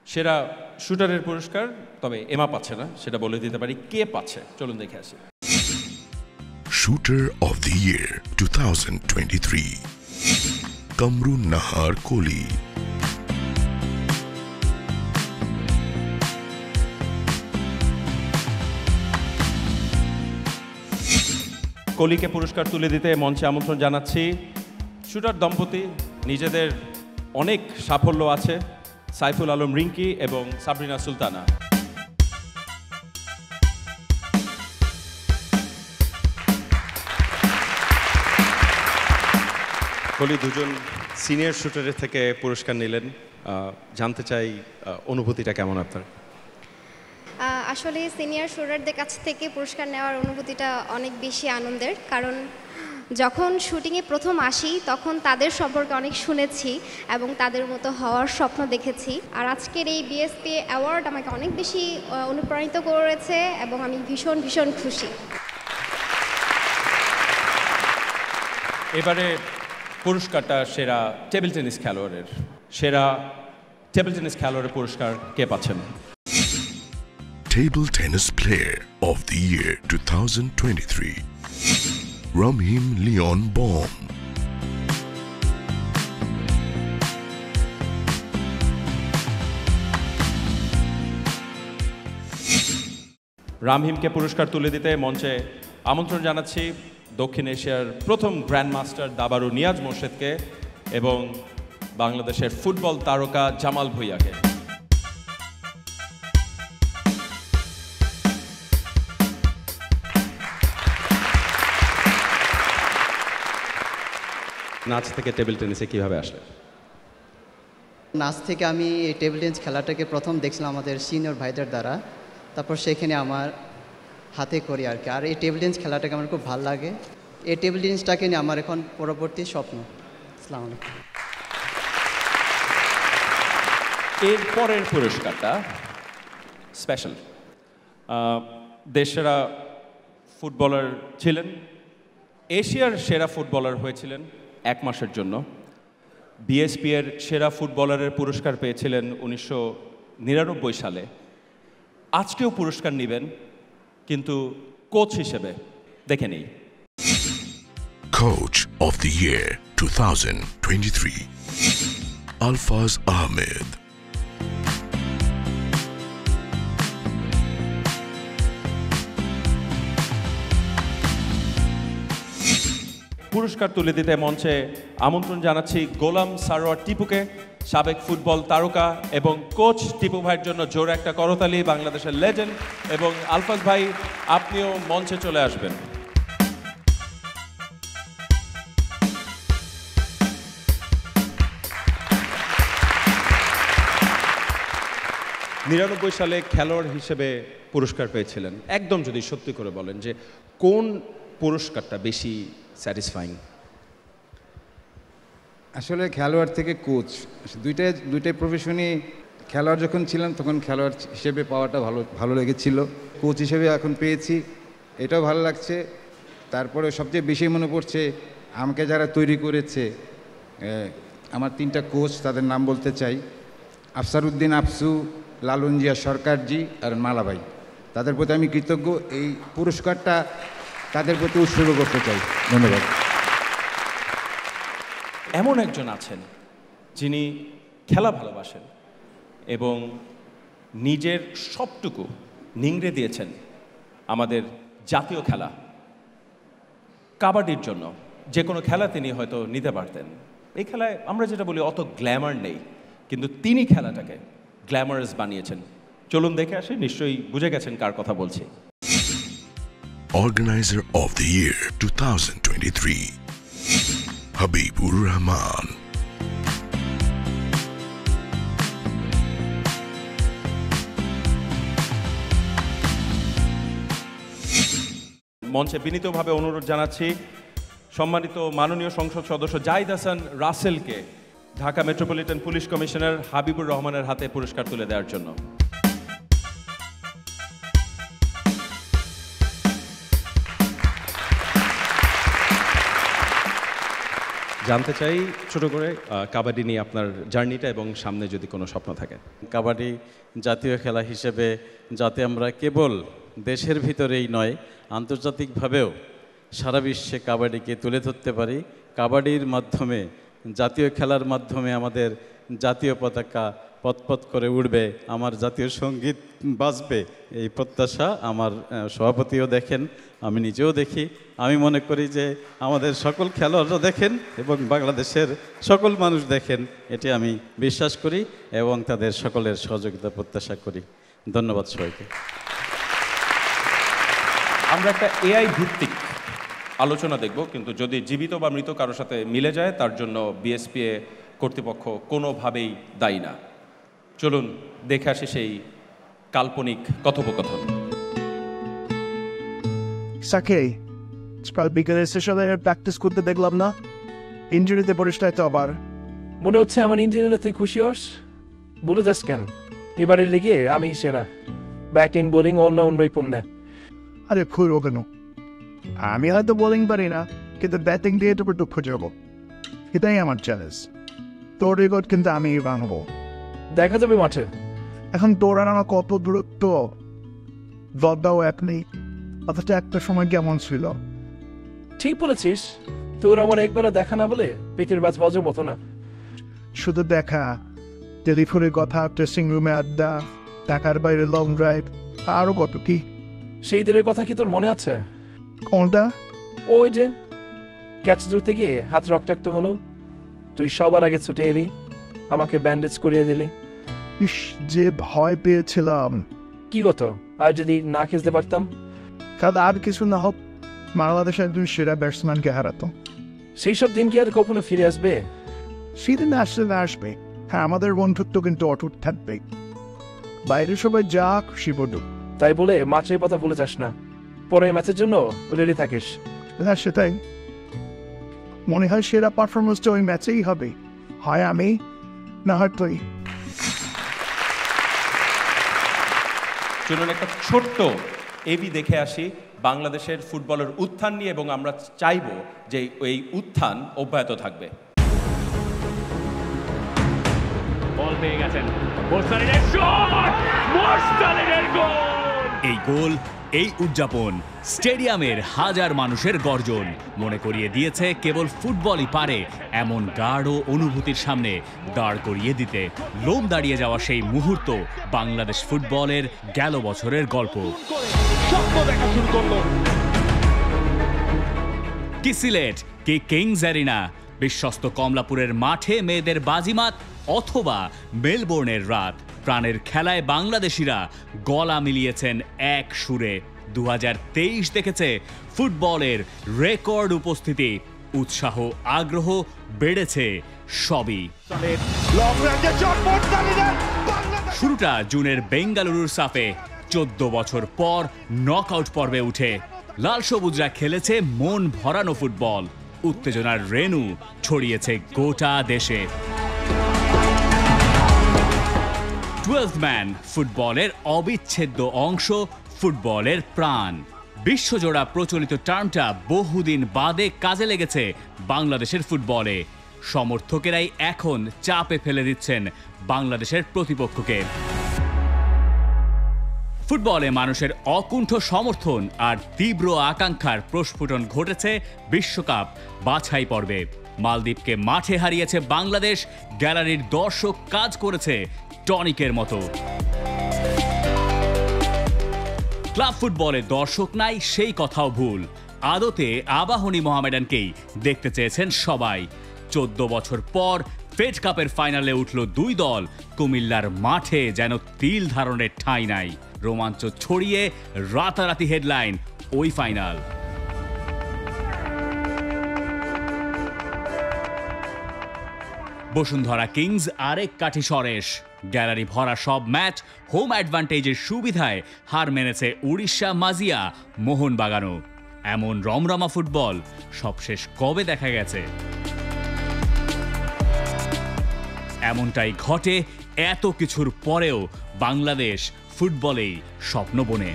[SPEAKER 2] সেরা শুটারের পুরস্কার তবে এমা পাচ্ছে না, সেটা বলে দিতে পারি কে পাচ্ছে, চলুন দেখে আসি।
[SPEAKER 1] Shooter of the Year 2023 Kamrun Nahar Koli।
[SPEAKER 2] কলিকে পুরস্কার তুলে দিতে মঞ্চে আমন্ত্রণ জানাচ্ছি শুটার দম্পতি, নিজেদের অনেক সাফল্য আছে, সাইফুল আলম রিঙ্কি এবং সাবরিনা সুলতানা। কলি দুজন সিনিয়র শুটারের থেকে পুরস্কার নিলেন, জানতে চাই অনুভূতিটা কেমন আপনার?
[SPEAKER 19] আসলে সিনিয়র শুটারদের কাছ থেকে পুরস্কার নেওয়ার অনুভূতিটা অনেক বেশি আনন্দের, কারণ যখন শুটিংয়ে প্রথম আসি তখন তাদের সম্পর্কে অনেক শুনেছি এবং তাদের মতো হওয়ার স্বপ্ন দেখেছি। আর আজকের এই বিএসপি অ্যাওয়ার্ড আমাকে অনেক বেশি অনুপ্রাণিত করেছে এবং আমি ভীষণ ভীষণ খুশি।
[SPEAKER 2] এবারে পুরস্কারটা সেরা টেবিল টেনিস খেলোয়াড়ের। সেরা টেবিল টেনিস খেলোয়াড়ের পুরস্কার কে পাচ্ছেন?
[SPEAKER 1] Table Tennis Player of the Year 2023 Ramhim Leon Baum।
[SPEAKER 2] রামহিমকে পুরস্কার তুলে দিতে মঞ্চে আমন্ত্রণ জানাচ্ছি দক্ষিণ এশিয়ার প্রথম গ্র্যান্ড মাস্টার দাবারু নিয়াজ মোর্শেদকে এবং বাংলাদেশের ফুটবল তারকা জামাল ভুঁইয়াকে। নাচ থেকে টেবিল টেনিসে কিভাবে আসলে?
[SPEAKER 20] নাচ থেকে আমি এই টেবিল টেনিস খেলাটাকে প্রথম দেখছিলাম আমাদের সিনিয়র ভাইদের দ্বারা, তারপর সেখানে আমার হাতে করি আর কি। আর এই টেবিল টেনিস খেলাটাকে আমার খুব ভালো লাগে, এই টেবিল টেনিসটাকে নিয়ে আমার এখন পরবর্তী স্বপ্ন। আসসালামু আলাইকুম।
[SPEAKER 2] এর পরের পুরস্কারটা স্পেশাল। দেশসেরা ফুটবলার ছিলেন, এশিয়ার সেরা ফুটবলার হয়েছিলেন 1 মাসের জন্য। বিএসপি এর সেরা ফুটবলারের পুরস্কার পেয়েছিলেন 1999 সালে। আজকেও পুরস্কার নেবেন কিন্তু কোচ হিসেবে। দেখে নেই।
[SPEAKER 1] Coach of the Year 2023 Alfaz Ahmed।
[SPEAKER 2] পুরস্কার তুলে দিতে মঞ্চে আমন্ত্রণ জানাচ্ছি গোলাম সারোয়ার টিপুকে, সাবেক ফুটবল তারকা এবং কোচ। টিপু ভাইয়ের জন্য জোরে একটা করতালি, বাংলাদেশের লেজেন্ড। এবং আলফাজ ভাই, আপনিও মঞ্চে চলে আসবেন। 99 সালে খেলোয়াড় হিসেবে পুরস্কার পেয়েছিলেন। একদম যদি সত্যি করে বলেন যে কোন পুরস্কারটা বেশি স্যাটিসফাইং?
[SPEAKER 21] আসলে খেলোয়াড় থেকে কোচ, দুইটাই প্রফেশনই। খেলোয়াড় যখন ছিলাম তখন খেলোয়াড় হিসেবে পাওয়াটা ভালো লেগেছিল, কোচ হিসেবে এখন পেয়েছি, এটাও ভালো লাগছে। তারপরে সবচেয়ে বেশি মনে পড়ছে আমাকে যারা তৈরি করেছে, আমার 3টা কোচ, তাদের নাম বলতে চাই। আফসারউদ্দিন আফসু, লালন জিয়া সরকারজি আর মালাভাই, তাদের প্রতি আমি কৃতজ্ঞ। এই পুরস্কারটা তাদের প্রতি উৎসর্গ করতে চাই। ধন্যবাদ।
[SPEAKER 2] এমন একজন আছেন যিনি খেলা ভালোবাসেন এবং নিজের সবটুকু নিংড়ে দিয়েছেন আমাদের জাতীয় খেলা কাবাডির জন্য। যে কোনো খেলা তিনি হয়তো নিতে পারতেন। এই খেলায় আমরা যেটা বলি অত গ্ল্যামার নেই, কিন্তু তিনি খেলাটাকে গ্ল্যামারাস বানিয়েছেন। চলুন দেখে আসি, নিশ্চয়ই বুঝে গেছেন কার কথা বলছি।
[SPEAKER 1] Organizer of the Year 2023, Habibur Rahman.
[SPEAKER 2] মঞ্চে বিনীতভাবে অনুরোধ জানাচ্ছি সম্মানিত মাননীয় সংসদ সদস্য জাহিদ হাসান রাসেলকে Dhaka metropolitan police commissioner Habibur রহমানের হাতে পুরস্কার তুলে দেওয়ার জন্য। জানতে চাই ছোট করে কাবাডি নিয়ে আপনার জার্নিটা এবং সামনে যদি কোনো স্বপ্ন থাকে।
[SPEAKER 7] কাবাডি জাতীয় খেলা হিসেবে যাতে আমরা কেবল দেশের ভিতরেই নয় আন্তর্জাতিকভাবেও সারা বিশ্বে কাবাডিকে তুলে ধরতে পারি, কাবাডির মাধ্যমে জাতীয় খেলার মাধ্যমে আমাদের জাতীয় পতাকা পথ করে উঠবে, আমার জাতীয় সঙ্গীত বাজবে, এই প্রত্যাশা আমার সভাপতিও দেখেন, আমি নিজেও দেখি। আমি মনে করি যে আমাদের সকল খেলোয়াড়রা দেখেন এবং বাংলাদেশের সকল মানুষ দেখেন, এটি আমি বিশ্বাস করি এবং তাদের সকলের সহযোগিতা প্রত্যাশা করি। ধন্যবাদ সবাইকে।
[SPEAKER 2] আমরা একটা এআই ভিত্তিক আলোচনা দেখব, কিন্তু যদি জীবিত বা মৃত কারোর সাথে মিলে যায় তার জন্য বিএসপিএ কর্তৃপক্ষ কোনোভাবেই দায়ী না। চলুন দেখে আসি সেই কাল্পনিক কথোপকথন।
[SPEAKER 22] সাকে কাল বিকেলে সেশনে প্র্যাকটিস করতে দেখলাম না, ইঞ্জুরিতে পরিষ্কার তো আবার
[SPEAKER 23] মনে হচ্ছে আমার ইঞ্জিনিয়ার খুশি হস বলে যাস কেন? এবারে লেগে আমি সেরা ব্যাটিং বোলিং অলরাউন্ড পড়না।
[SPEAKER 22] আরে খুব কেন, আমি হয়তো বোলিং পারি না কিন্তু ব্যাটিং দিয়ে তো একটু খুঁজে যাবো, এটাই আমার চ্যালেঞ্জ। তোর রেকর্ড কিন্তু আমি ভাঙবো,
[SPEAKER 23] দেখা যাবে মাঠে।
[SPEAKER 22] এখন দৌড়ানো কত দূরত্ব, দরদাও এক নেই, অথচ একটা সময় কেমন ছিল।
[SPEAKER 23] ঠিক বলেছিস, তোর আমার একবারে দেখা না বলে পেটের বাজ বাজো মতো না।
[SPEAKER 22] শুধু দেখা, টেলিফোনের কথা, ড্রেসিং রুমে আড্ডা, টাকার বাইরে লং ড্রাইভ, আরো কত কি।
[SPEAKER 23] সেই দিনের কথা কি তোর মনে আছে?
[SPEAKER 22] কোনটা?
[SPEAKER 23] ওই যে ক্যাচ ধরতে গিয়ে হাত রক্তাক্ত হলো, তুই সবার আগে ছুটে এলি, আমাকে ব্যান্ডেজ করিয়ে দিলি।
[SPEAKER 22] ইস, যে ভয় পেয়েছিলাম।
[SPEAKER 23] কি হতো আর যদি না খেলতে পারতাম?
[SPEAKER 22] কারণ আর কিছু না হোক, বাংলাদেশের একজন সেরা ব্যাটসম্যানকে হারাতো।
[SPEAKER 23] সেই সব দিন কি আর কখনো ফিরে আসবে?
[SPEAKER 22] সেদিন আসলে না আসবে, হ্যাঁ আমাদের বন্ধুত্ব কিন্তু অটুট থাকবে। বাইরে সবাই যা খুশি বলুক,
[SPEAKER 23] তাই বলে মাঠের কথা ভুলে যাস না, পরে ম্যাচের জন্য রেডি থাকিস।
[SPEAKER 22] হ্যাঁ সেটাই, মনে হয় সেরা পারফরমেন্সটা ওই ম্যাচেই হবে, হয় আমি না হয় তুই।
[SPEAKER 2] চলুন একটা ছোট্ট এবি দেখে আসি বাংলাদেশের ফুটবলের উত্থান নিয়ে, এবং আমরা চাইব যে এই উত্থান অব্যাহত থাকবে।
[SPEAKER 5] বল পেয়ে গেছেন, এই গোল, এই উদযাপন, স্টেডিয়ামের হাজার মানুষের গর্জন মনে করিয়ে দিয়েছে কেবল ফুটবলই পারে এমন গাঢ় অনুভূতির সামনে দাঁড় করিয়ে দিতে লোম দাঁড়িয়ে যাওয়া সেই মুহূর্ত বাংলাদেশ ফুটবলের গেল বছরের গল্প। কি সিলেট, কি কিংস অ্যারিনা, বিশ্বস্ত কমলাপুরের মাঠে মেয়েদের বাজিমাত, অথবা মেলবোর্নের রাত, প্রাণের খেলায় বাংলাদেশিরা গলা মিলিয়েছেন এক সুরে। 2023 দেখেছে ফুটবলের রেকর্ড উপস্থিতি, উৎসাহ আগ্রহ বেড়েছে সবই। শুরুটা জুনের বেঙ্গালুরুর সাফে, 14 বছর পর নকআউট পর্বে উঠে লাল সবুজরা খেলেছে মন ভরানো ফুটবল, উত্তেজনার রেণু ছড়িয়েছে গোটা দেশে। 12th ম্যান ফুটবলের অবিচ্ছেদ্য অংশ, ফুটবলের প্রাণ। বিশ্বজোড়া প্রচলিত টার্মটা বহুদিন বাদে কাজে লেগেছে বাংলাদেশের ফুটবলে। সমর্থকেরাই এখন চাপে ফেলে দিচ্ছেন বাংলাদেশের প্রতিপক্ষকে। ফুটবলে মানুষের অকুণ্ঠ সমর্থন আর তীব্র আকাঙ্ক্ষার প্রস্ফুটন ঘটেছে বিশ্বকাপ বাছাই পর্বে। মালদ্বীপকে মাঠে হারিয়েছে বাংলাদেশ, গ্যালারির দর্শক কাজ করেছে টনিকের মতো। ক্লাব ফুটবলে দর্শক নাই সেই কথাও ভুল। আদতে আবাহনী মোহামেডানকেই দেখতে চেয়েছেন সবাই। 14 বছর পর ফেড কাপের ফাইনালে উঠল দুই দল। কুমিল্লার মাঠে যেন তিল ধারণের ঠাঁই নাই। রোমাঞ্চ ছড়িয়ে রাতারাতি হেডলাইন ওই ফাইনাল। বসুন্ধরা কিংস আরেক কাঠি সরেশ। গ্যালারি ভরা সব ম্যাচ হোম অ্যাডভান্টেজের সুবিধায় হার মেনেছে উড়িষ্যা মাজিয়া মোহনবাগানও। এমন রমরমা ফুটবল সবশেষ কবে দেখা গেছে? এমনটাই ঘটে এত কিছুর পরেও বাংলাদেশ ফুটবলেই স্বপ্ন বনে।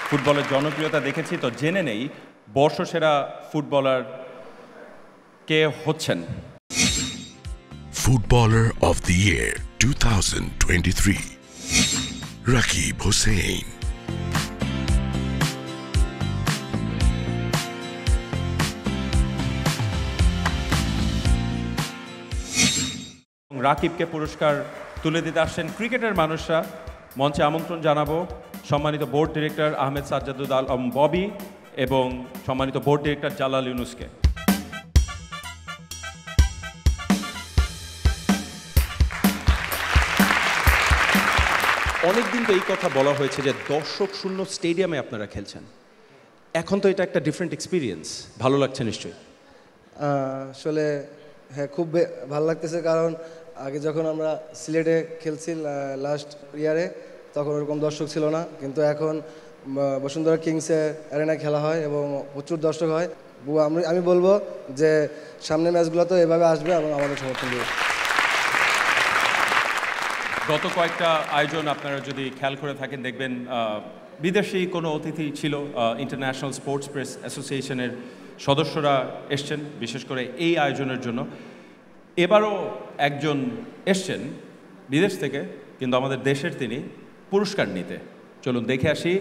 [SPEAKER 2] ফুটবলের জনপ্রিয়তা দেখেছি, তো জেনে নেই বর্ষসেরা ফুটবলার কে হচ্ছেন।
[SPEAKER 1] Footballer of the Year 2023, Rakib Hossain.
[SPEAKER 2] রাকিবকে পুরস্কার তুলে দিতে আসছেন ক্রিকেটের মানুষরা। মঞ্চে আমন্ত্রণ জানাবো সম্মানিত বোর্ড ডিরেক্টর আহমেদ সাজ্জাদুল আলম ববি এবং সম্মানিত বোর্ড ডিরেক্টর জালাল ইউনুসকে।
[SPEAKER 3] অনেকদিন তো এই কথা বলা হয়েছে যে দর্শক শূন্য স্টেডিয়ামে আপনারা খেলছেন, এখন তো এটা একটা ডিফারেন্ট এক্সপিরিয়েন্স, ভালো লাগছে নিশ্চয়ই?
[SPEAKER 4] আসলে হ্যাঁ, খুব ভালো লাগতেছে, কারণ আগে যখন আমরা সিলেটে খেলছি লাস্ট ইয়ারে তখন ওরকম দর্শক ছিল না, কিন্তু এখন বসুন্ধরা কিংসের অ্যারেনায় খেলা হয় এবং প্রচুর দর্শক হয়। আমি বলবো যে সামনের ম্যাচগুলো তো এভাবে আসবে এবং আমাদের সমর্থন দেবে।
[SPEAKER 2] গত কয়েকটা আয়োজন আপনারা যদি খেয়াল করে থাকেন দেখবেন বিদেশি কোনো অতিথি ছিল। ইন্টারন্যাশনাল স্পোর্টস প্রেস অ্যাসোসিয়েশনের সদস্যরা এসছেন বিশেষ করে এই আয়োজনের জন্য। এবারও একজন এসছেন বিদেশ থেকে, কিন্তু আমাদের দেশের তিনি পুরস্কার নিতে। চলুন দেখে আসি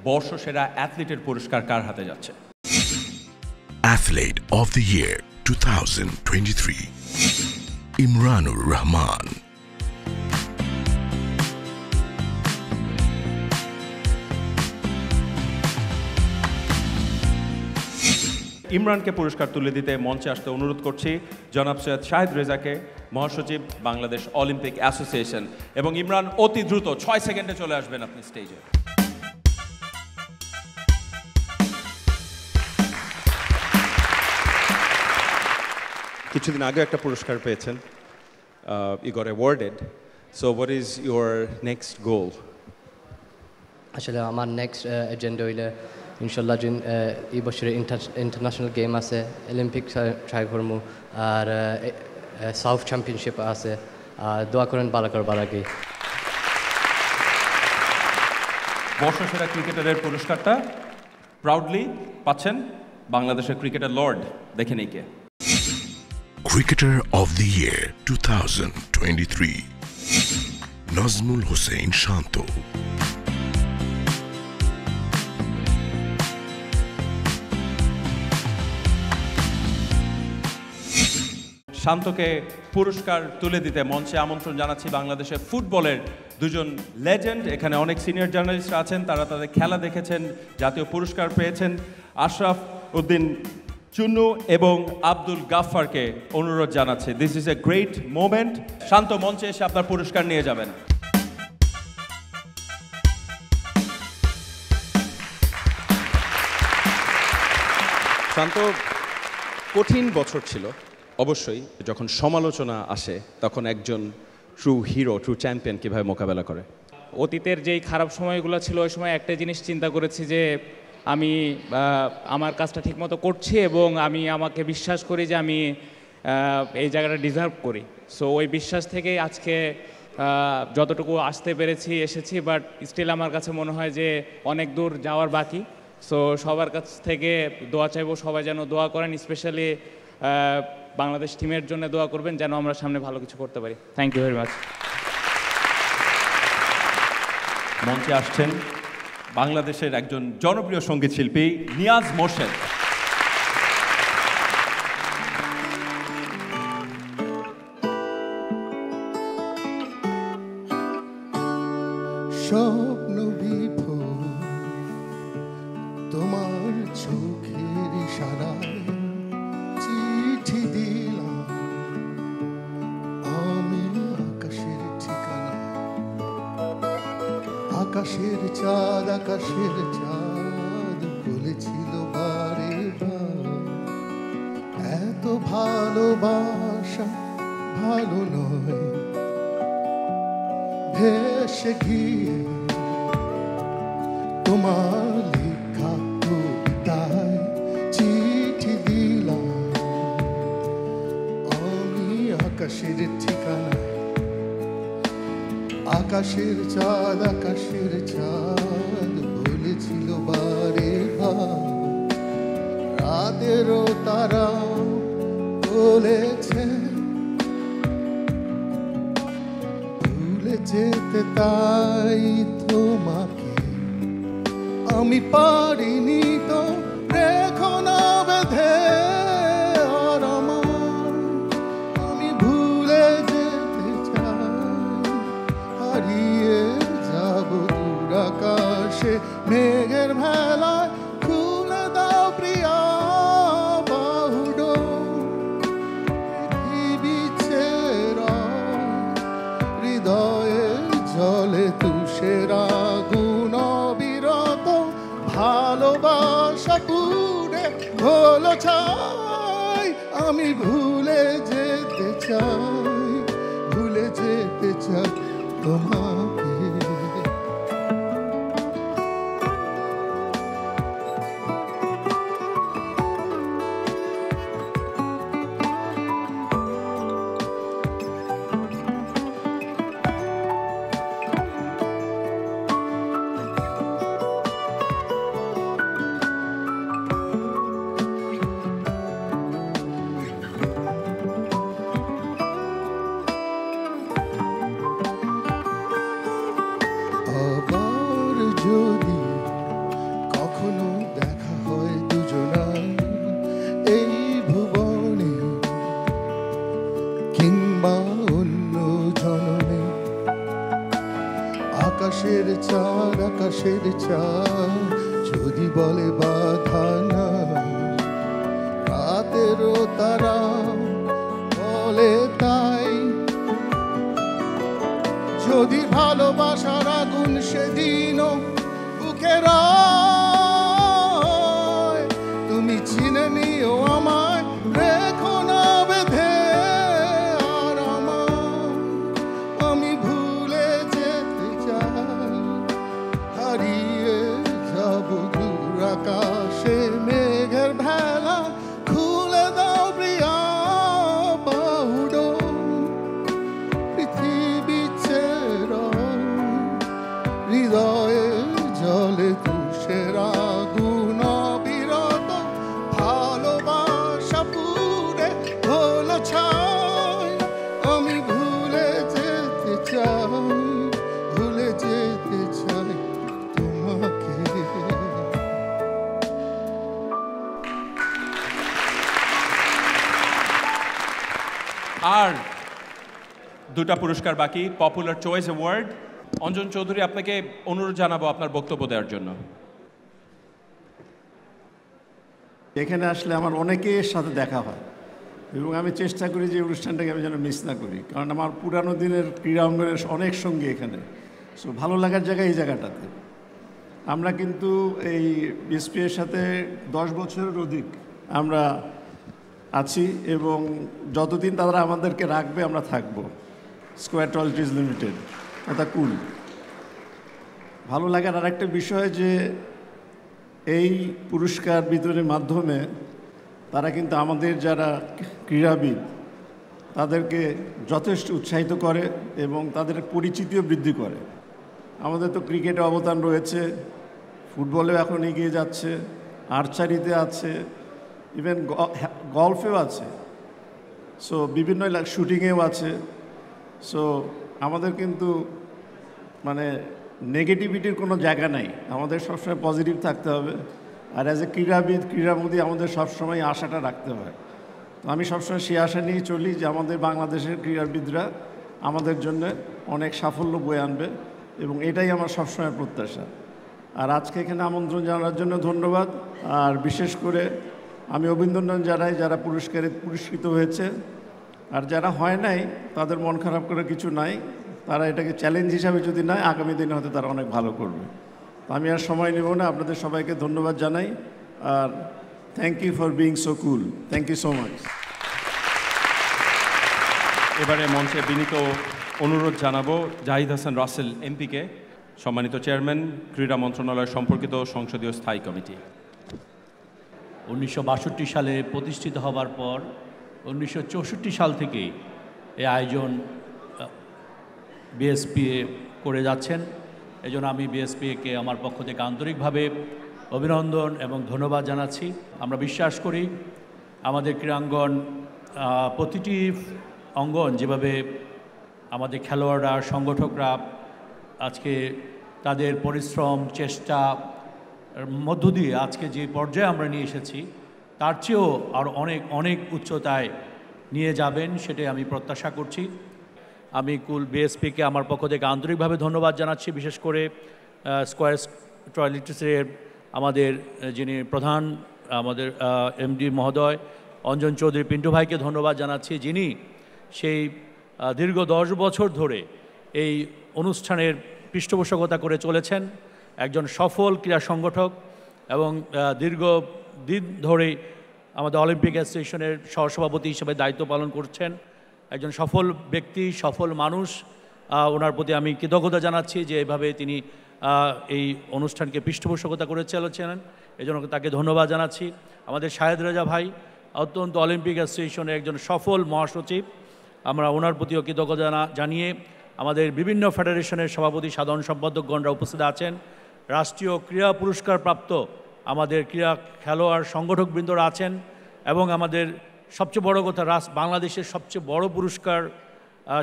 [SPEAKER 2] বর্ষসেরা অ্যাথলিটের পুরস্কার কার হাতে যাচ্ছে।
[SPEAKER 1] Athlete of the Year 2023, Imranur Rahman.
[SPEAKER 2] ইমরানকে পুরস্কার তুলে দিতে মঞ্চে আসতে অনুরোধ করছি জনাব সৈয়দ শাহিদ রেজাকে, মহাসচিব বাংলাদেশ অলিম্পিক অ্যাসোসিয়েশন। এবং ইমরান অতি দ্রুত 6 সেকেন্ডে চলে আসবেন আপনি স্টেজে।
[SPEAKER 3] কিছুদিন আগে একটা পুরস্কার পেয়েছেন, you got awarded, so what is your next goal?
[SPEAKER 9] আসলে আমার নেক্সট এজেন্ডা হইলে ইনশাল্লাহ এই বছরে ইন্টারন্যাশনাল গেম আছে, অলিম্পিক ট্রাই করবো, আর সাউথ চ্যাম্পিয়নশিপ আছে। দোয়া করেন বালাকার বালাগি।
[SPEAKER 2] বর্ষসেরা ক্রিকেটারের পুরস্কারটা প্রাউডলি পাচ্ছেন বাংলাদেশের ক্রিকেটার লর্ড। দেখে নেই কে।
[SPEAKER 1] Cricketer of the Year 2023, Nazmul Hossain Shanto.
[SPEAKER 2] শান্তকে পুরস্কার তুলে দিতে মঞ্চে আমন্ত্রণ জানাচ্ছি বাংলাদেশের ফুটবলের দুজন লেজেন্ড। এখানে অনেক সিনিয়র জার্নালিস্ট আছেন, তারা তাদের খেলা দেখেছেন, জাতীয় পুরস্কার পেয়েছেন। আশরাফ উদ্দিন চুন্নু এবং আব্দুল গাফফারকে অনুরোধ জানাচ্ছি, this is a great moment. Shanto মঞ্চে এসে আপনার পুরস্কার নিয়ে যাবেন।
[SPEAKER 3] শান্ত, কঠিন বছর ছিল অবশ্যই। যখন সমালোচনা আসে তখন একজন ট্রু হিরো, ট্রু চ্যাম্পিয়ন কীভাবে মোকাবেলা করে?
[SPEAKER 24] অতীতের যেই খারাপ সময়গুলো ছিল ওই সময় একটা জিনিস চিন্তা করেছি যে আমি আমার কাজটা ঠিকমতো করছি এবং আমি আমাকে বিশ্বাস করি যে আমি এই জায়গাটা ডিজার্ভ করি। সো ওই বিশ্বাস থেকেই আজকে যতটুকু আসতে পেরেছি এসেছি, বাট স্টিল আমার কাছে মনে হয় যে অনেক দূর যাওয়ার বাকি। সো সবার কাছ থেকে দোয়া চাইবো, সবাই যেন দোয়া করেন, স্পেশালি বাংলাদেশ টিমের জন্য দোয়া করবেন যেন আমরা সামনে ভালো কিছু করতে পারি। Thank you very much.
[SPEAKER 2] মঞ্চে আসছেন বাংলাদেশের একজন জনপ্রিয় সঙ্গীত শিল্পী নিয়াজ মোর্শেদ।
[SPEAKER 6] স্বপ্ন বিভোর তোমার চোখের ইশারায় চিঠি দিলাম আমি আকাশের ঠিকানা। আকাশের চাঁদ বলেছিল বারে বার এত ভালোবাসা ভালো নয়। ভেসে গিয়ে তোমার লেখা কবিতায় চিঠি দিলাম আমি আকাশের ঠিকানা। আকাশের চাঁদ বলেছিল বারে বার রাতেরও তারা বলেছে ভুলে যেতে তাই তোমাকে আমি পারিনি তো রেখো না বেঁধে আর আমি ভুলে যেতে চাই হারিয়ে যাব দূর আকাশে মেঘের ভেলায় খুলে দাও প্রিয়া বাহুডো পৃথিবী ছেড়া হৃদয়ের জলে তুষের আগুন অবিরত ভালোবাসা পুড়ে হলো ছাই। আমি ভুলে যেতে চাই তোমাকে। আবার যদি কখনো দেখা হয় দুজনার এই ভুবনে কিংবা অন্য জনমে আকাশের চাঁদ যদি বলে বাধা না রাতেরও তারা বলে তাই যদি ভালোবাসার আগুন সেদিনও বুকে রয় তুমি চিনে নিও আমায় রেখো না বেঁধে আর আমি ভুলে যেতে চাই হারিয়ে যাব দূর আকাশে মেঘের ভেলা খুলে দাও প্রিয়া বাহুডো পৃথিবী ছেড়া হৃদয়ের জলে তুষের আগুন অবিরত ভালোবাসা পুড়ে হলো ছাই। আমি ভুলে যেতে চাই তোমাকে।
[SPEAKER 2] আর দুটা পুরস্কার বাকি, popular choice award. Anjan Chowdhury, আপনাকে অনুরোধ জানাবো আপনার বক্তব্য দেওয়ার জন্য।
[SPEAKER 8] এখানে আসলে আমার অনেকের সাথে দেখা হয় এবং আমি চেষ্টা করি যে অনুষ্ঠানটাকে আমি যেন মিস না করি, কারণ আমার পুরানো দিনের ক্রীড়া অঙ্গনের অনেক সঙ্গী এখানে। সো ভালো লাগার জায়গা এই জায়গাটাতে। আমরা কিন্তু এই বিএসপিএর সাথে 10 বছরের অধিক আমরা আছি এবং যতদিন তারা আমাদেরকে রাখবে আমরা থাকবো। স্কোয়ার টয়েলট্রিজ লিমিটেড, এটা কুল। ভালো লাগার আর একটা বিষয় যে এই পুরস্কার বিতরণের মাধ্যমে তারা কিন্তু আমাদের যারা ক্রীড়াবিদ তাদেরকে যথেষ্ট উৎসাহিত করে এবং তাদের পরিচিতিও বৃদ্ধি করে। আমাদের তো ক্রিকেটে অবদান রয়েছে, ফুটবলেও এখন এগিয়ে যাচ্ছে, আর্চারিতে আছে, ইভেন গলফেও আছে। সো বিভিন্ন শুটিংয়েও আছে। সো আমাদের কিন্তু মানে নেগেটিভিটির কোনো জায়গা নাই, আমাদের সবসময় পজিটিভ থাকতে হবে। আর অ্যাজ এ ক্রীড়াবিদ, ক্রীড়ামোদী আমাদের সবসময় আশাটা রাখতে হয়। তো আমি সবসময় সেই আশা নিয়ে চলি যে আমাদের বাংলাদেশের ক্রীড়াবিদরা আমাদের জন্য অনেক সাফল্য বয়ে আনবে, এবং এটাই আমার সবসময় প্রত্যাশা। আর আজকে এখানে আমন্ত্রণ জানানোর জন্য ধন্যবাদ। আর বিশেষ করে আমি অভিনন্দন জানাই যারা পুরস্কৃত হয়েছে, আর যারা হয় নাই তাদের মন খারাপ করার কিছু নাই, তারা এটাকে চ্যালেঞ্জ হিসাবে যদি নেয় আগামী দিনে হয়তো তারা অনেক ভালো করবে। তো আমি আর সময় নেব না, আপনাদের সবাইকে ধন্যবাদ জানাই। আর thank you for being so cool. Thank you so much.
[SPEAKER 2] এবারে মঞ্চে বিনীত অনুরোধ জানাবো জাহিদ হাসান রাসেল এমপিকে, সম্মানিত চেয়ারম্যান, ক্রীড়া মন্ত্রণালয় সম্পর্কিত সংসদীয় স্থায়ী কমিটি।
[SPEAKER 10] 1962 সালে প্রতিষ্ঠিত হবার পর 1964 সাল থেকে এই আয়োজন বিএসপিএ করে যাচ্ছেন। এজন্য আমি বিএসপিএকে আমার পক্ষ থেকে আন্তরিকভাবে অভিনন্দন এবং ধন্যবাদ জানাচ্ছি। আমরা বিশ্বাস করি আমাদের ক্রীড়াঙ্গন প্রতিটি অঙ্গন যেভাবে আমাদের খেলোয়াড়রা, সংগঠকরা আজকে তাদের পরিশ্রম, চেষ্টা মধ্য দিয়ে আজকে যে পর্যায়ে আমরা নিয়ে এসেছি তার চেয়েও আরও অনেক অনেক উচ্চতায় নিয়ে যাবেন, সেটাই আমি প্রত্যাশা করছি। আমি কুল বিএসপিকে আমার পক্ষ থেকে আন্তরিকভাবে ধন্যবাদ জানাচ্ছি। বিশেষ করে স্কয়ার টয়লেটসের আমাদের যিনি প্রধান, আমাদের এমডি মহোদয় অঞ্জন চৌধুরী পিন্টু ভাইকে ধন্যবাদ জানাচ্ছি, যিনি সেই দীর্ঘ 10 বছর ধরে এই অনুষ্ঠানের পৃষ্ঠপোষকতা করে চলেছেন। একজন সফল ক্রীড়া সংগঠক এবং দীর্ঘদিন ধরে আমাদের অলিম্পিক অ্যাসোসিয়েশনের সহসভাপতি হিসেবে দায়িত্ব পালন করছেন। একজন সফল ব্যক্তি, সফল মানুষ। ওনার প্রতি আমি কৃতজ্ঞতা জানাচ্ছি যে এভাবে তিনি এই অনুষ্ঠানকে পৃষ্ঠপোষকতা করে চলেছেন, এই জন্য তাকে ধন্যবাদ জানাচ্ছি। আমাদের শাহেদ রেজা ভাই অত্যন্ত অলিম্পিক অ্যাসোসিয়েশনের একজন সফল মহাসচিব, আমরা ওনার প্রতিও কৃতজ্ঞতা জানিয়ে আমাদের বিভিন্ন ফেডারেশনের সভাপতি, সাধারণ সম্পাদকগণরা উপস্থিত আছেন। রাষ্ট্রীয় ক্রীড়া পুরস্কার প্রাপ্ত আমাদের ক্রীড়া খেলোয়াড় সংগঠকবৃন্দরা আছেন, এবং আমাদের সবচেয়ে বড় কথা বাংলাদেশের সবচেয়ে বড় পুরস্কার,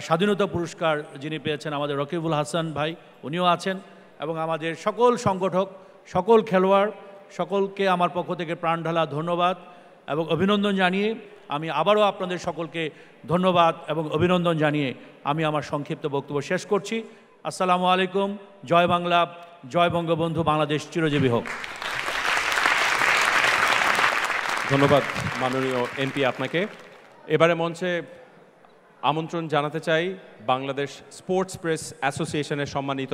[SPEAKER 10] স্বাধীনতা পুরস্কার যিনি পেয়েছেন আমাদের রকিবুল হাসান ভাই, উনিও আছেন। এবং আমাদের সকল সংগঠক, সকল খেলোয়াড়, সকলকে আমার পক্ষ থেকে প্রাণঢালা ধন্যবাদ এবং অভিনন্দন জানিয়ে আমি আবারও আপনাদের সকলকে ধন্যবাদ এবং অভিনন্দন জানিয়ে আমি আমার সংক্ষিপ্ত বক্তব্য শেষ করছি। আসসালামু আলাইকুম। জয় বাংলা, জয় বঙ্গবন্ধু, বাংলাদেশ চিরজীবী হোক।
[SPEAKER 2] ধন্যবাদ মাননীয় এমপি আপনাকে। এবারে মঞ্চে আমন্ত্রণ জানাতে চাই বাংলাদেশ স্পোর্টস প্রেস অ্যাসোসিয়েশনের সম্মানিত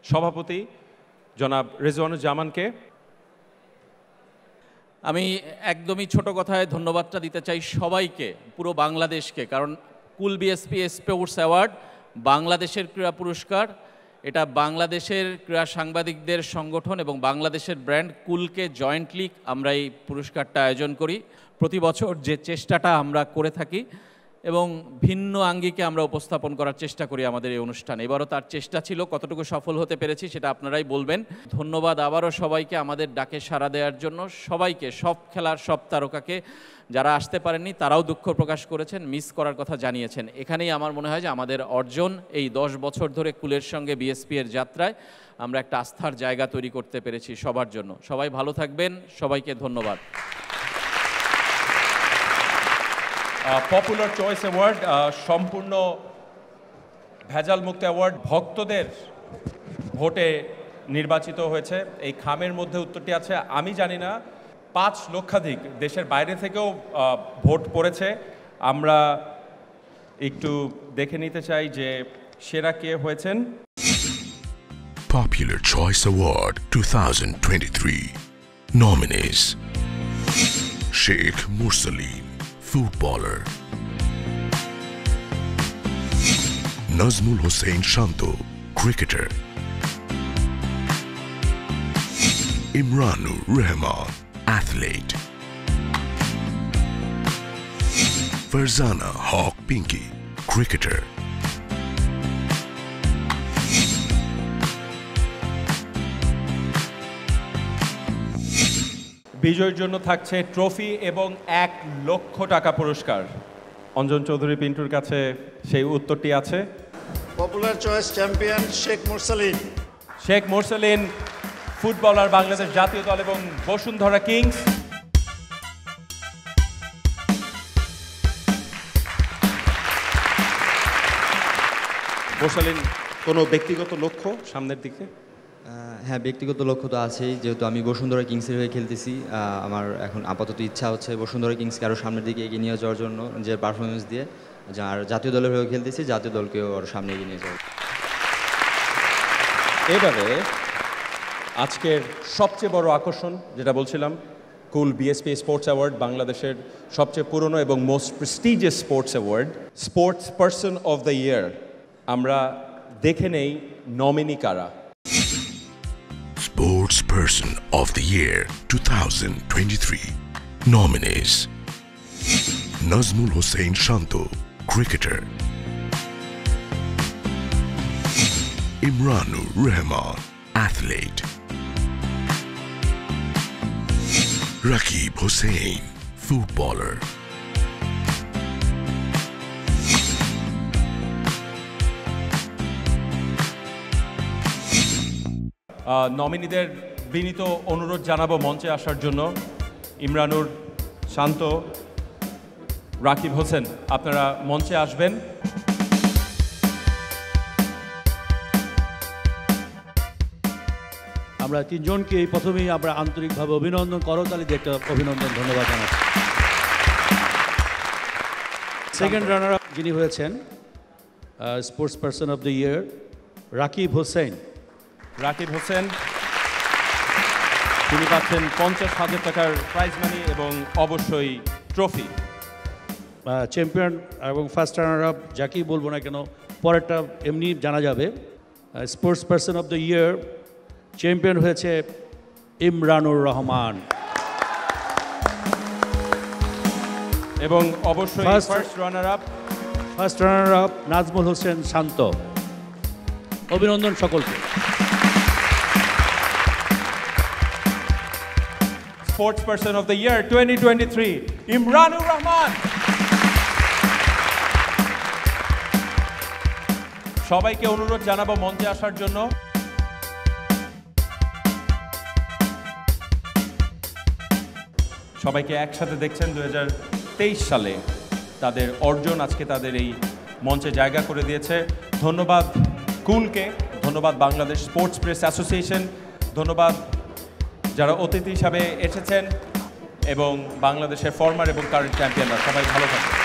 [SPEAKER 2] সভাপতি জনাব রেজওয়ানুজ্জামানকে।
[SPEAKER 11] আমি একদমই ছোট কথায় ধন্যবাদটা দিতে চাই সবাইকে, পুরো বাংলাদেশকে, কারণ কুল বিএসপি স্পোর্টস অ্যাওয়ার্ড বাংলাদেশের ক্রীড়া পুরস্কার। এটা বাংলাদেশের ক্রীড়া সাংবাদিকদের সংগঠন এবং বাংলাদেশের ব্র্যান্ড কুলকে জয়েন্টলি আমরা এই পুরস্কারটা আয়োজন করি। প্রতি বছর যে চেষ্টাটা আমরা করে থাকি এবং ভিন্ন আঙ্গিকে আমরা উপস্থাপন করার চেষ্টা করি আমাদের এই অনুষ্ঠানে, এবারও তার চেষ্টা ছিল। কতটুকু সফল হতে পেরেছি সেটা আপনারাই বলবেন। ধন্যবাদ আবারও সবাইকে আমাদের ডাকে সাড়া দেওয়ার জন্য, সবাইকে, সব খেলার সব তারকাকে। যারা আসতে পারেননি তারাও দুঃখ প্রকাশ করেছেন, মিস করার কথা জানিয়েছেন। এখানেই আমার মনে হয় যে আমাদের অর্জন, এই 10 বছর ধরে কুলের সঙ্গে বিএসপি এর যাত্রায় আমরা একটা আস্থার জায়গা তৈরি করতে পেরেছি সবার জন্য। সবাই ভালো থাকবেন, সবাইকে ধন্যবাদ।
[SPEAKER 2] পপুলার চয়েস অ্যাওয়ার্ড সম্পূর্ণ ভেজাল মুক্ত অ্যাওয়ার্ড, ভক্তদের ভোটে নির্বাচিত হয়েছে। এই খামের মধ্যে উত্তরটি আছে আমি জানি না, 5 লক্ষাধিক দেশের বাইরে থেকেও ভোট পড়েছে। আমরা একটু দেখে নিতে চাই যে সেরা কে হয়েছেন।
[SPEAKER 1] Popular Choice Award 2023 Nominees: Sheikh Mursaleen, footballer; Nazmul Hussain Shanto, cricketer; Imranur Rahman, athlete; Farzana Hawk Pinky, cricketer;
[SPEAKER 2] বিজয়ের জন্য থাকছে ট্রফি এবং 1 লক্ষ টাকা পুরস্কার। অঞ্জন চৌধুরী পিন্টুর কাছে সেই উত্তরটি আছে।
[SPEAKER 8] পপুলার চয়েস চ্যাম্পিয়ন শেখ মুরসালিন।
[SPEAKER 2] শেখ মুরসালিন ফুটবলার, বাংলাদেশ জাতীয় দল এবং বসুন্ধরা কিংস। মুরসালিন, কোনো ব্যক্তিগত লক্ষ্য সামনের দিকে?
[SPEAKER 12] হ্যাঁ, ব্যক্তিগত লক্ষ্য তো আছেই, যেহেতু আমি বসুন্ধরা কিংসের হয়ে খেলতেছি। আমার এখন আপাতত ইচ্ছা হচ্ছে বসুন্ধরা কিংসকে আরও সামনের দিকে এগিয়ে নিয়ে যাওয়ার জন্য, যে পারফরমেন্স দিয়ে। আর জাতীয় দলের হয়ে খেলতেছি, জাতীয় দলকেও আরও সামনে এগিয়ে নিয়ে যাওয়া।
[SPEAKER 2] এবারে আজকের সবচেয়ে বড় আকর্ষণ, যেটা বলছিলাম, কুল বিএসপি স্পোর্টস অ্যাওয়ার্ড, বাংলাদেশের সবচেয়ে পুরনো এবং most prestigious sports award, sports person of the ইয়ার। আমরা দেখে নেই নমিনি কারা।
[SPEAKER 1] Sports Person of the Year 2023 Nominees: Nazmul Hossain Shanto, cricketer; Imranur Rahman, athlete; Rakib Hossain, footballer;
[SPEAKER 2] নমিনিদের বিনীত অনুরোধ জানাবো মঞ্চে আসার জন্য। ইমরানুর, শান্ত, রাকিব হোসেন, আপনারা মঞ্চে আসবেন।
[SPEAKER 10] আমরা তিনজনকে প্রথমেই আমরা আন্তরিকভাবে অভিনন্দন, করতালি দিয়ে একটা অভিনন্দন, ধন্যবাদ জানাচ্ছি। সেকেন্ড রানার আপ যিনি হয়েছেন sports person of the year, Rakib Hossain.
[SPEAKER 2] Rakib Hossain, তিনি পাচ্ছেন 50,000 টাকার প্রাইজ মানি এবং অবশ্যই ট্রফি।
[SPEAKER 10] চ্যাম্পিয়ন এবং ফার্স্ট রানার আপ যাকেই বলবো না কেন, পরেরটা এমনি জানা যাবে। Sports person of the year champion হয়েছে ইমরানুর রহমান
[SPEAKER 2] এবং অবশ্যই first runner
[SPEAKER 10] up Najmul Hossain Shanto. অভিনন্দন সকলকে।
[SPEAKER 2] Sports person of the year 2023 Imranur Rahman. সবাইকে অনুরোধ জানাবো মঞ্চে আসার জন্য। সবাইকে একসাথে দেখছেন 2023 সালে তাদের অর্জন আজকে তাদের এই মঞ্চে জায়গা করে দিয়েছে। ধন্যবাদ কুলকে, ধন্যবাদ বাংলাদেশ স্পোর্টস প্রেস অ্যাসোসিয়েশন, ধন্যবাদ যারা অতিথি হিসাবে এসেছেন এবং বাংলাদেশের ফর্মার এবং কারেন্ট চ্যাম্পিয়নরা। সবাই ভালো থাকবেন।